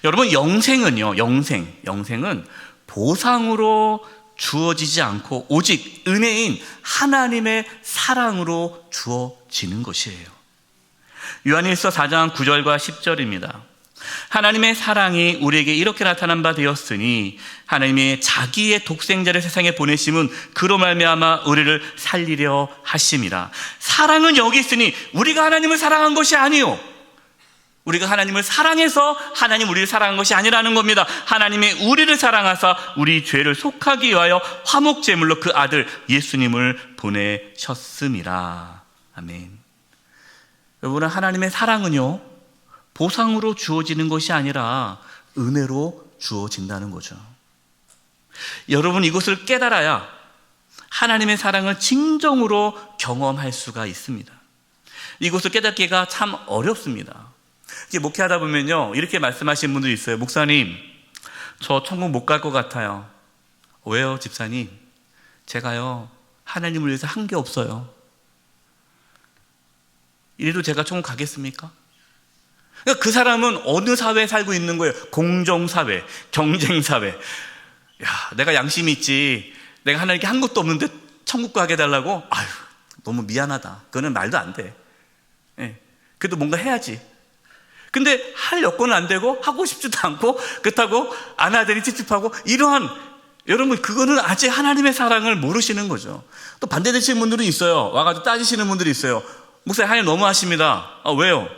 [SPEAKER 4] 여러분, 영생은요, 영생은 보상으로 주어지지 않고 오직 은혜인 하나님의 사랑으로 주어지는 것이에요. 요한일서 4장 9절과 10절입니다. 하나님의 사랑이 우리에게 이렇게 나타난 바 되었으니 하나님이 자기의 독생자를 세상에 보내심은 그로 말미암아 우리를 살리려 하심이라. 사랑은 여기 있으니 우리가 하나님을 사랑한 것이 아니요, 우리가 하나님을 사랑해서 하나님 우리를 사랑한 것이 아니라는 겁니다. 하나님이 우리를 사랑하사 우리 죄를 속하기 위하여 화목제물로 그 아들 예수님을 보내셨음이라. 아멘. 여러분, 하나님의 사랑은요, 보상으로 주어지는 것이 아니라 은혜로 주어진다는 거죠. 여러분, 이것을 깨달아야 하나님의 사랑을 진정으로 경험할 수가 있습니다. 이것을 깨닫기가 참 어렵습니다. 이제 목회하다 보면요, 이렇게 말씀하시는 분들이 있어요. 목사님, 저 천국 못 갈 것 같아요. 왜요, 집사님? 제가요, 하나님을 위해서 한 게 없어요. 이래도 제가 천국 가겠습니까? 그러니까 그 사람은 어느 사회에 살고 있는 거예요? 공정사회, 경쟁사회. 야, 내가 양심이 있지. 내가 하나님께 한 것도 없는데 천국 가게 해달라고? 아유, 너무 미안하다. 그거는 말도 안 돼. 예, 그래도 뭔가 해야지. 근데 할 여건은 안 되고 하고 싶지도 않고 그렇다고 안 하더니 찝찝하고 이러한, 여러분, 그거는 아직 하나님의 사랑을 모르시는 거죠. 또 반대되시는 분들은 있어요. 와가지고 따지시는 분들이 있어요. 목사님, 하나님 너무 하십니다. 아, 왜요?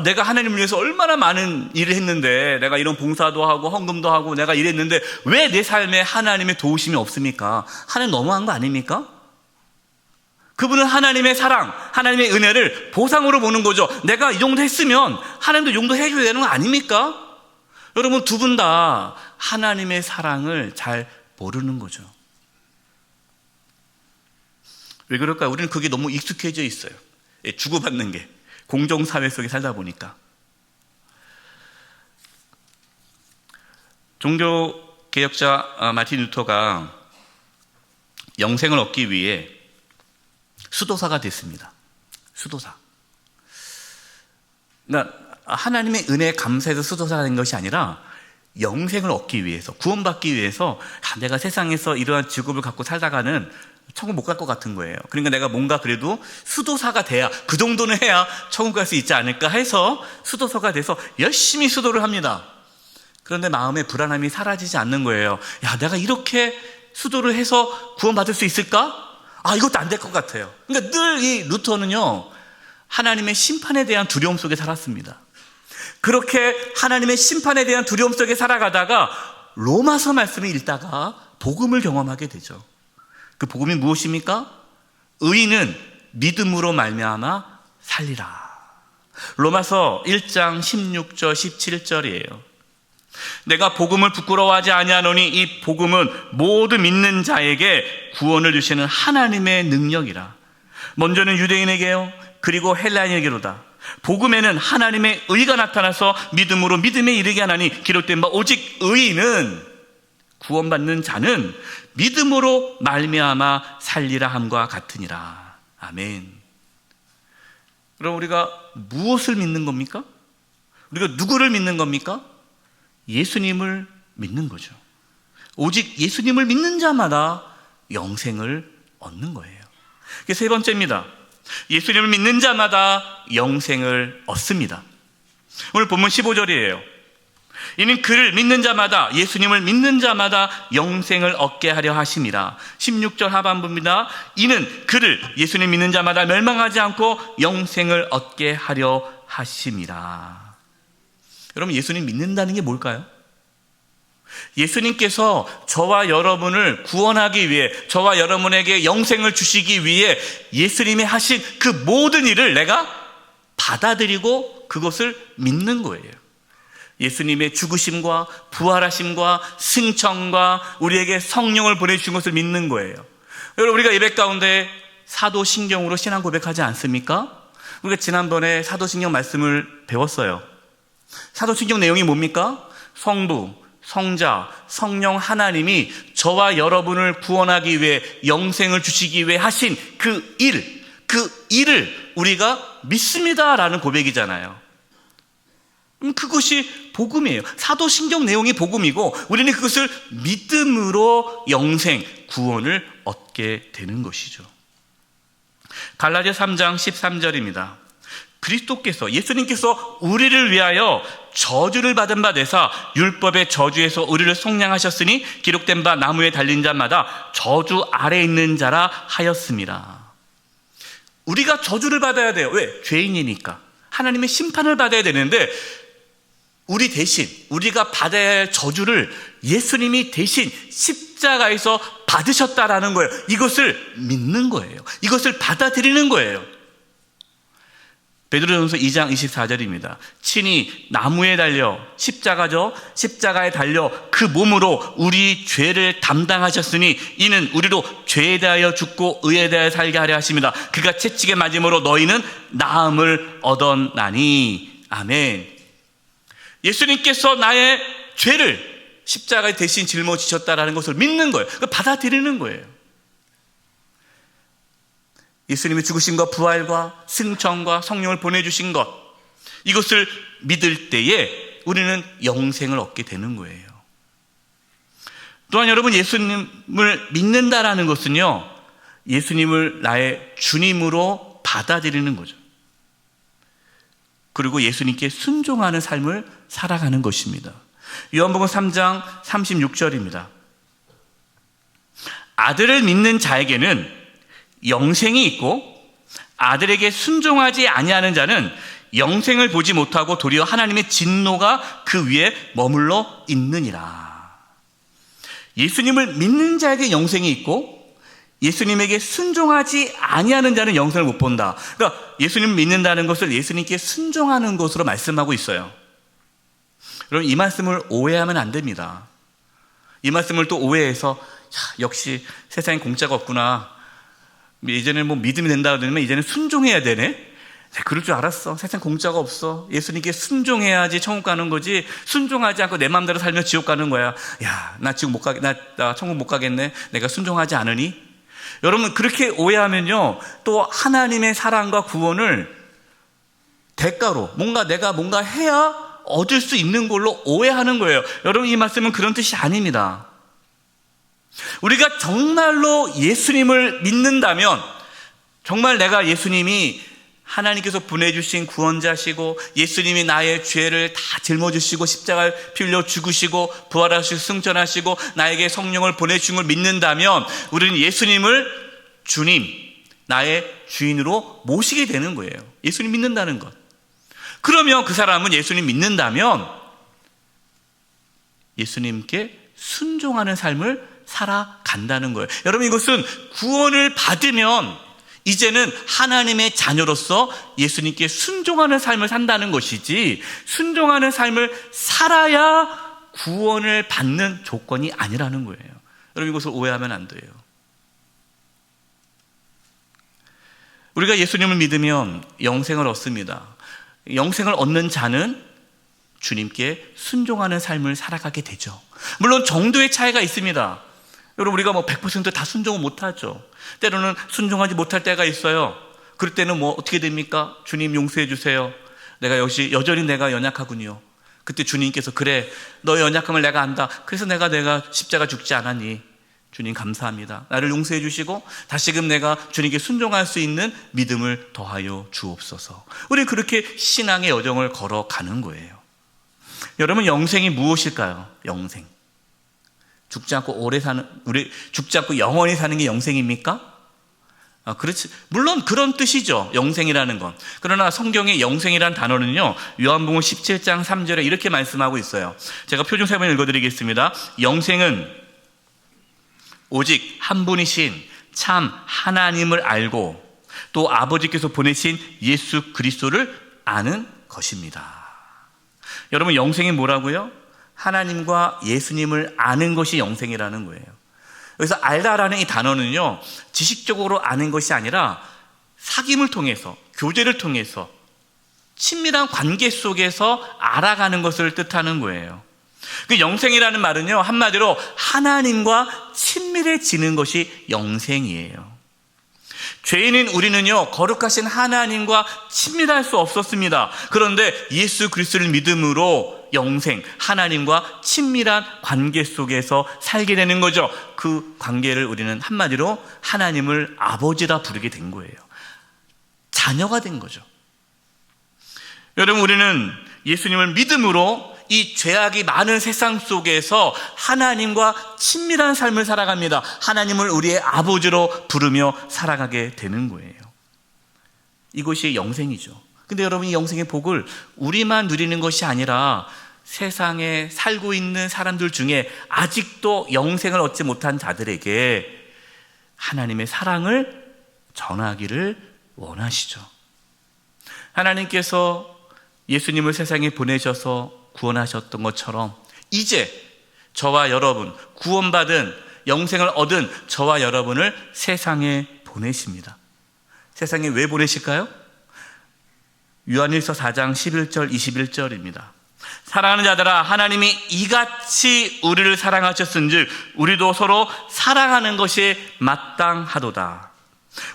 [SPEAKER 4] 내가 하나님을 위해서 얼마나 많은 일을 했는데, 내가 이런 봉사도 하고 헌금도 하고 내가 이랬는데 왜 내 삶에 하나님의 도우심이 없습니까? 하나님 너무한 거 아닙니까? 그분은 하나님의 사랑, 하나님의 은혜를 보상으로 보는 거죠. 내가 이 정도 했으면 하나님도 이 정도 해줘야 되는 거 아닙니까? 여러분, 두 분 다 하나님의 사랑을 잘 모르는 거죠. 왜 그럴까요? 우리는 그게 너무 익숙해져 있어요. 주고받는 게. 공정사회 속에 살다 보니까. 종교개혁자 마틴 루터가 영생을 얻기 위해 수도사가 됐습니다. 수도사. 그러니까 하나님의 은혜에 감사해서 수도사가 된 것이 아니라 영생을 얻기 위해서, 구원받기 위해서 내가 세상에서 이러한 직업을 갖고 살다가는 천국 못 갈 것 같은 거예요. 그러니까 내가 뭔가 그래도 수도사가 돼야, 그 정도는 해야 천국 갈 수 있지 않을까 해서 수도사가 돼서 열심히 수도를 합니다. 그런데 마음의 불안함이 사라지지 않는 거예요. 야, 내가 이렇게 수도를 해서 구원받을 수 있을까? 이것도 안 될 것 같아요. 그러니까 늘 이 루터는요, 하나님의 심판에 대한 두려움 속에 살았습니다. 그렇게 하나님의 심판에 대한 두려움 속에 살아가다가 로마서 말씀을 읽다가 복음을 경험하게 되죠. 그 복음이 무엇입니까? 의인은 믿음으로 말미암아 살리라. 로마서 1장 16절 17절이에요. 내가 복음을 부끄러워하지 아니하노니 이 복음은 모두 믿는 자에게 구원을 주시는 하나님의 능력이라. 먼저는 유대인에게요,
[SPEAKER 5] 그리고 헬라인에게로다. 복음에는 하나님의 의가 나타나서 믿음으로 믿음에 이르게 하나니 기록된 바 오직 의인은 구원받는 자는 믿음으로 말미암아 살리라 함과 같으니라. 아멘. 그럼 우리가 무엇을 믿는 겁니까? 우리가 누구를 믿는 겁니까? 예수님을 믿는 거죠. 오직 예수님을 믿는 자마다 영생을 얻는 거예요. 그게 세 번째입니다. 예수님을 믿는 자마다 영생을 얻습니다. 오늘 본문 15절이에요. 이는 그를 믿는 자마다, 예수님을 믿는 자마다 영생을 얻게 하려 하심이라. 16절 하반부입니다. 이는 그를, 예수님 믿는 자마다 멸망하지 않고 영생을 얻게 하려 하심이라. 여러분, 예수님 믿는다는 게 뭘까요? 예수님께서 저와 여러분을 구원하기 위해, 저와 여러분에게 영생을 주시기 위해 예수님이 하신 그 모든 일을 내가 받아들이고 그것을 믿는 거예요. 예수님의 죽으심과 부활하심과 승천과 우리에게 성령을 보내주신 것을 믿는 거예요. 여러분, 우리가 예배 가운데 사도신경으로 신앙 고백하지 않습니까? 우리가 지난번에 사도신경 말씀을 배웠어요. 사도신경 내용이 뭡니까? 성부, 성자, 성령 하나님이 저와 여러분을 구원하기 위해, 영생을 주시기 위해 하신 그 일을 우리가 믿습니다라는 고백이잖아요. 그것이 복음이에요. 사도신경 내용이 복음이고 우리는 그것을 믿음으로 영생, 구원을 얻게 되는 것이죠. 갈라디아 3장 13절입니다. 그리스도께서, 예수님께서 우리를 위하여 저주를 받은 바 되사 율법의 저주에서 우리를 속량하셨으니 기록된 바 나무에 달린 자마다 저주 아래 있는 자라 하였습니다. 우리가 저주를 받아야 돼요. 왜? 죄인이니까. 하나님의 심판을 받아야 되는데 우리 대신, 우리가 받아야 할 저주를 예수님이 대신 십자가에서 받으셨다라는 거예요. 이것을 믿는 거예요. 이것을 받아들이는 거예요. 베드로전서 2장 24절입니다. 친히 나무에 달려, 십자가죠, 십자가에 달려 그 몸으로 우리 죄를 담당하셨으니 이는 우리로 죄에 대하여 죽고 의에 대하여 살게 하려 하십니다. 그가 채찍에 맞음으로 너희는 나음을 얻었나니. 아멘. 예수님께서 나의 죄를 십자가에 대신 짊어지셨다라는 것을 믿는 거예요. 받아들이는 거예요. 예수님의 죽으심과 부활과 승천과 성령을 보내주신 것, 이것을 믿을 때에 우리는 영생을 얻게 되는 거예요. 또한 여러분, 예수님을 믿는다라는 것은요, 예수님을 나의 주님으로 받아들이는 거죠. 그리고 예수님께 순종하는 삶을 살아가는 것입니다. 요한복음 3장 36절입니다. 아들을 믿는 자에게는 영생이 있고 아들에게 순종하지 아니하는 자는 영생을 보지 못하고 도리어 하나님의 진노가 그 위에 머물러 있느니라. 예수님을 믿는 자에게 영생이 있고 예수님에게 순종하지 아니하는 자는 영생을 못 본다. 그러니까 예수님을 믿는다는 것을 예수님께 순종하는 것으로 말씀하고 있어요. 여러분, 이 말씀을 오해하면 안 됩니다. 이 말씀을 또 오해해서 역시 세상에 공짜가 없구나. 이제는 뭐 믿음이 된다 그러면 이제는 순종해야 되네. 그럴 줄 알았어. 세상 공짜가 없어. 예수님께 순종해야지 천국 가는 거지. 순종하지 않고 내 마음대로 살면 지옥 가는 거야. 야, 나 지금 못 가게, 나 천국 못 가겠네. 내가 순종하지 않으니? 여러분, 그렇게 오해하면요, 또 하나님의 사랑과 구원을 대가로 내가 뭔가 해야 얻을 수 있는 걸로 오해하는 거예요. 여러분, 이 말씀은 그런 뜻이 아닙니다. 우리가 정말로 예수님을 믿는다면, 정말 내가 예수님이 하나님께서 보내주신 구원자시고 예수님이 나의 죄를 다 짊어지시고 십자가를 피 흘려 죽으시고 부활하시고 승천하시고 나에게 성령을 보내주신 걸 믿는다면 우리는 예수님을 주님, 나의 주인으로 모시게 되는 거예요. 예수님 믿는다는 것. 그러면 그 사람은 예수님 믿는다면 예수님께 순종하는 삶을 살아간다는 거예요. 여러분, 이것은 구원을 받으면 이제는 하나님의 자녀로서 예수님께 순종하는 삶을 산다는 것이지, 순종하는 삶을 살아야 구원을 받는 조건이 아니라는 거예요. 여러분, 이것을 오해하면 안 돼요. 우리가 예수님을 믿으면 영생을 얻습니다. 영생을 얻는 자는 주님께 순종하는 삶을 살아가게 되죠. 물론 정도의 차이가 있습니다. 여러분, 우리가 100% 순종을 못하죠. 때로는 순종하지 못할 때가 있어요. 그럴 때는 어떻게 됩니까? 주님 용서해 주세요. 내가 여전히 내가 연약하군요. 그때 주님께서 그래, 너 연약함을 내가 안다. 그래서 내가 십자가 죽지 않았니? 주님 감사합니다. 나를 용서해 주시고 다시금 내가 주님께 순종할 수 있는 믿음을 더하여 주옵소서. 우리 그렇게 신앙의 여정을 걸어가는 거예요. 여러분, 영생이 무엇일까요? 영생. 죽지 않고 죽지 않고 영원히 사는 게 영생입니까? 그렇지. 물론 그런 뜻이죠. 영생이라는 건. 그러나 성경의 영생이라는 단어는요, 요한복음 17장 3절에 이렇게 말씀하고 있어요. 제가 표준세번 읽어드리겠습니다. 영생은 오직 한 분이신 참 하나님을 알고 또 아버지께서 보내신 예수 그리스도를 아는 것입니다. 여러분, 영생이 뭐라고요? 하나님과 예수님을 아는 것이 영생이라는 거예요. 여기서 알다라는 이 단어는요, 지식적으로 아는 것이 아니라 사귐을 통해서, 교제를 통해서 친밀한 관계 속에서 알아가는 것을 뜻하는 거예요. 그 영생이라는 말은요, 한마디로 하나님과 친밀해지는 것이 영생이에요. 죄인인 우리는요, 거룩하신 하나님과 친밀할 수 없었습니다. 그런데 예수 그리스도를 믿음으로 영생, 하나님과 친밀한 관계 속에서 살게 되는 거죠. 그 관계를 우리는 한마디로 하나님을 아버지라 부르게 된 거예요. 자녀가 된 거죠. 여러분, 우리는 예수님을 믿음으로 이 죄악이 많은 세상 속에서 하나님과 친밀한 삶을 살아갑니다. 하나님을 우리의 아버지로 부르며 살아가게 되는 거예요. 이것이 영생이죠. 근데 여러분, 이 영생의 복을 우리만 누리는 것이 아니라 세상에 살고 있는 사람들 중에 아직도 영생을 얻지 못한 자들에게 하나님의 사랑을 전하기를 원하시죠. 하나님께서 예수님을 세상에 보내셔서 구원하셨던 것처럼 이제 저와 여러분, 구원받은 영생을 얻은 저와 여러분을 세상에 보내십니다. 세상에 왜 보내실까요? 요한일서 4장 11절 21절입니다. 사랑하는 자들아, 하나님이 이같이 우리를 사랑하셨은즉 우리도 서로 사랑하는 것이 마땅하도다.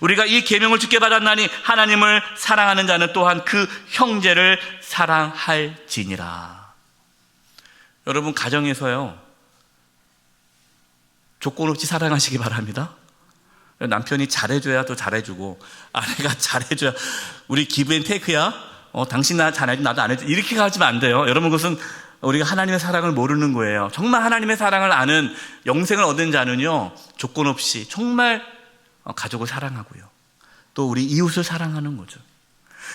[SPEAKER 5] 우리가 이 계명을 주께 받았나니 하나님을 사랑하는 자는 또한 그 형제를 사랑할지니라. 여러분, 가정에서요, 조건 없이 사랑하시기 바랍니다. 남편이 잘해줘야 또 잘해주고, 아내가 잘해줘야 우리 기브앤테이크야, 당신 나 잘해줘, 나도 안 해줘, 이렇게 가지면 안 돼요. 여러분, 그것은 우리가 하나님의 사랑을 모르는 거예요. 정말 하나님의 사랑을 아는 영생을 얻은 자는요, 조건 없이 정말 가족을 사랑하고요, 또 우리 이웃을 사랑하는 거죠.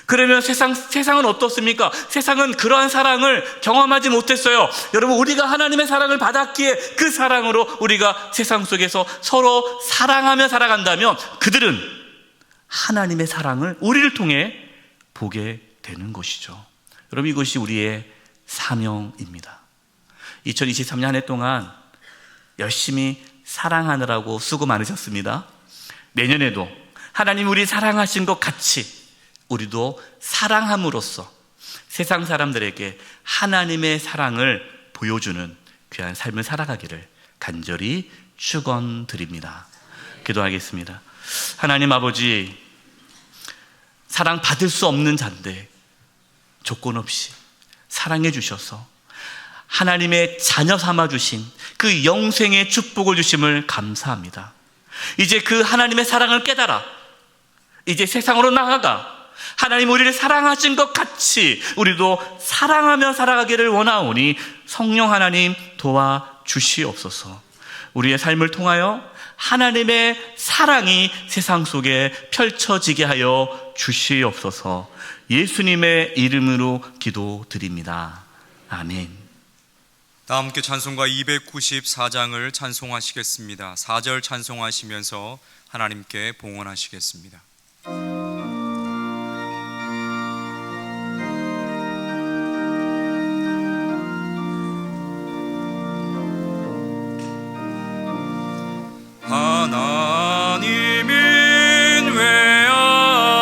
[SPEAKER 5] 그러면 세상은 어떻습니까? 세상은 그러한 사랑을 경험하지 못했어요. 여러분, 우리가 하나님의 사랑을 받았기에 그 사랑으로 우리가 세상 속에서 서로 사랑하며 살아간다면 그들은 하나님의 사랑을 우리를 통해 보게 되는 것이죠. 여러분, 이것이 우리의 사명입니다. 2023년 한 해 동안 열심히 사랑하느라고 수고 많으셨습니다. 내년에도 하나님 우리 사랑하신 것 같이 우리도 사랑함으로써 세상 사람들에게 하나님의 사랑을 보여주는 귀한 삶을 살아가기를 간절히 축원드립니다. 기도하겠습니다. 하나님 아버지, 사랑 받을 수 없는 자인데 조건 없이 사랑해 주셔서 하나님의 자녀 삼아 주신 그 영생의 축복을 주심을 감사합니다. 이제 그 하나님의 사랑을 깨달아 이제 세상으로 나아가 하나님 우리를 사랑하신 것 같이 우리도 사랑하며 살아가기를 원하오니 성령 하나님 도와주시옵소서. 우리의 삶을 통하여 하나님의 사랑이 세상 속에 펼쳐지게 하여 주시옵소서. 예수님의 이름으로 기도드립니다. 아멘.
[SPEAKER 1] 다 함께 찬송가 294장을 찬송하시겠습니다. 4절 찬송하시면서 하나님께 봉헌하시겠습니다. 하나님인 외아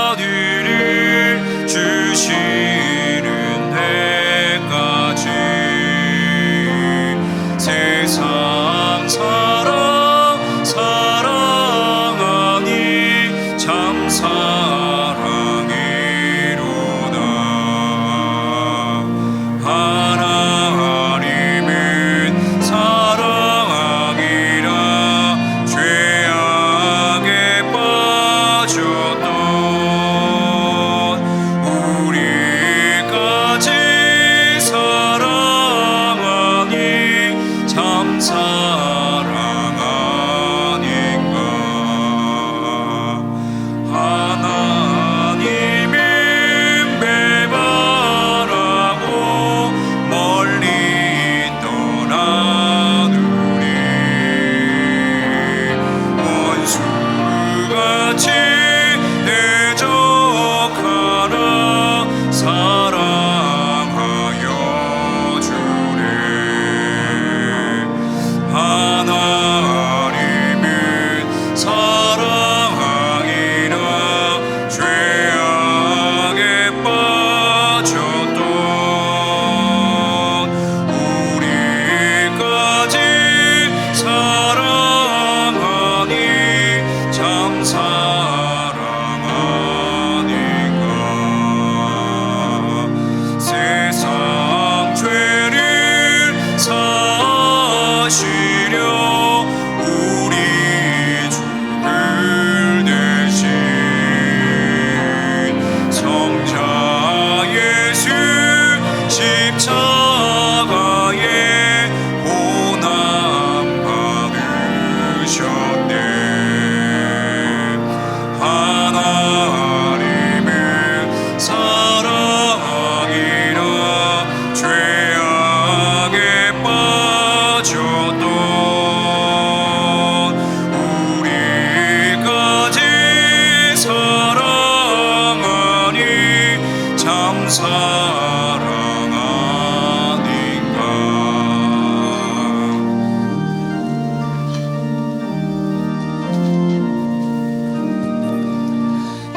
[SPEAKER 1] 대적하나 사랑하여 주네. 하나님은 사랑이라 죄악에 빠졌던 우리까지 사랑하니 참 사랑하니까. 세상 죄를 사시려 우리 죽을 대신 성자 예수 십자가에 고난 받으셨네. 하나님은 사랑이라 죄악에 빠졌던 우리까지 사랑하니 참 사랑하니까.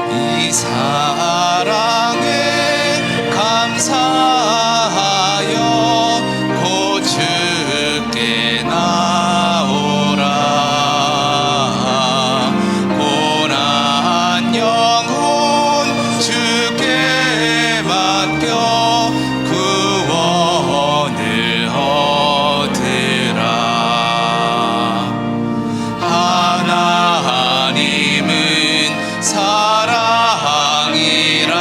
[SPEAKER 2] 이 사랑에 감사하여 곧 주께 나오라. 고난 영혼 주께 맡겨 구원을 얻으라. 하나님은 사랑이라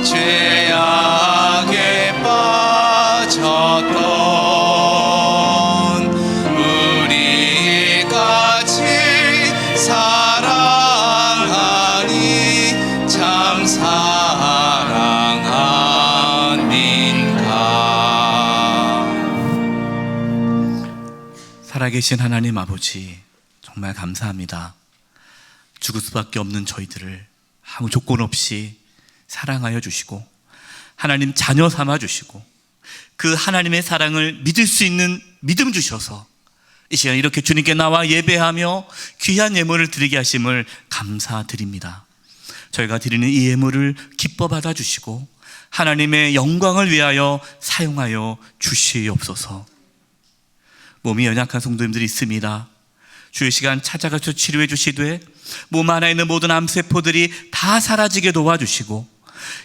[SPEAKER 2] 죄악에 빠졌던 우리까지 사랑하니 참 사랑하니까.
[SPEAKER 4] 살아계신 하나님 아버지, 정말 감사합니다. 죽을 수밖에 없는 저희들을 아무 조건 없이 사랑하여 주시고 하나님 자녀 삼아 주시고 그 하나님의 사랑을 믿을 수 있는 믿음 주셔서 이 시간 이렇게 주님께 나와 예배하며 귀한 예물을 드리게 하심을 감사드립니다. 저희가 드리는 이 예물을 기뻐 받아 주시고 하나님의 영광을 위하여 사용하여 주시옵소서. 몸이 연약한 성도님들이 있습니다. 주의 시간 찾아가서 치료해 주시되 몸 안에 있는 모든 암세포들이 다 사라지게 도와주시고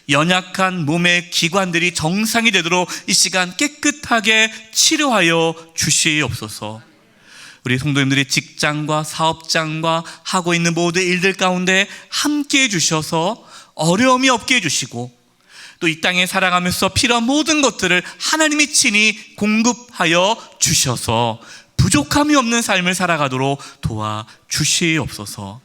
[SPEAKER 4] 연약한 몸의 기관들이 정상이 되도록 이 시간 깨끗하게 치료하여 주시옵소서. 우리 성도님들의 직장과 사업장과 하고 있는 모든 일들 가운데 함께해 주셔서 어려움이 없게 해주시고 또 이 땅에 살아가면서 필요한 모든 것들을 하나님이 친히 공급하여 주셔서 부족함이 없는 삶을 살아가도록 도와주시옵소서.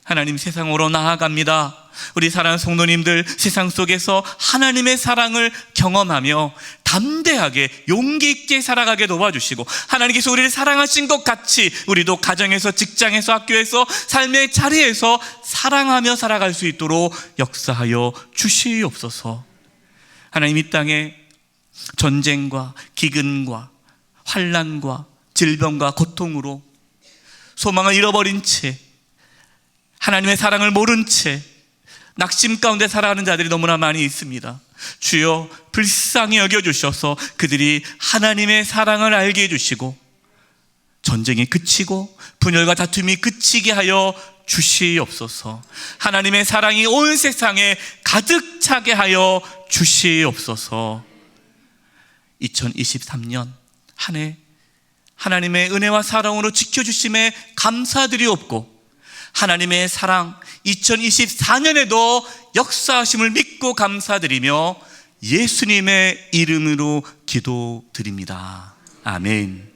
[SPEAKER 4] 하나님, 세상으로 나아갑니다. 우리 사랑하는 성도님들, 세상 속에서 하나님의 사랑을 경험하며 담대하게 용기 있게 살아가게 도와주시고 하나님께서 우리를 사랑하신 것 같이 우리도 가정에서, 직장에서, 학교에서, 삶의 자리에서 사랑하며 살아갈 수 있도록 역사하여 주시옵소서. 하나님, 이 땅에 전쟁과 기근과 환난과 질병과 고통으로 소망을 잃어버린 채, 하나님의 사랑을 모른 채 낙심 가운데 살아가는 자들이 너무나 많이 있습니다. 주여, 불쌍히 여겨주셔서 그들이 하나님의 사랑을 알게 해주시고 전쟁이 그치고 분열과 다툼이 그치게 하여 주시옵소서. 하나님의 사랑이 온 세상에 가득 차게 하여 주시옵소서. 2023년 한 해 하나님의 은혜와 사랑으로 지켜주심에 감사드리옵고 하나님의 사랑 2024년에도 역사하심을 믿고 감사드리며 예수님의 이름으로 기도드립니다. 아멘.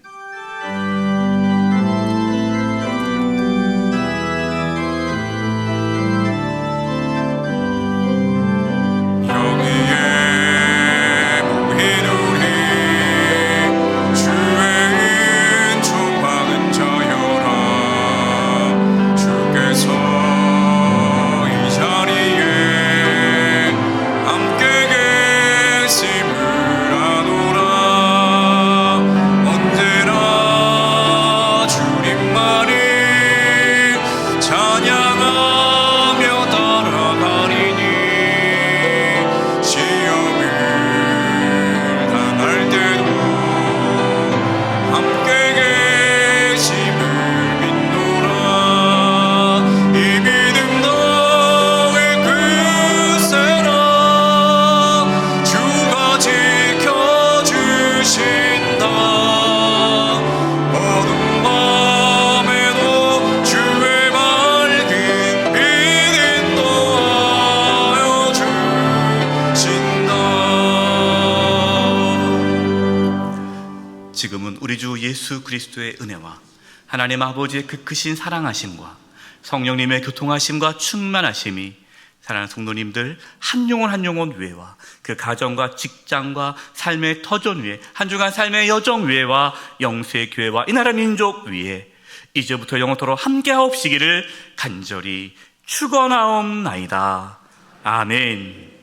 [SPEAKER 1] 주께서
[SPEAKER 5] 우리 주 예수 그리스도의 은혜와 하나님 아버지의 그 크신 사랑하심과 성령님의 교통하심과 충만하심이 사랑하는 성도님들 한 영혼 위에와 그 가정과 직장과 삶의 터전 위에 한 주간 삶의 여정 위에와 영세 교회와 이 나라 민족 위에 이제부터 영원토록 함께하옵시기를 간절히 축원하옵나이다. 아멘.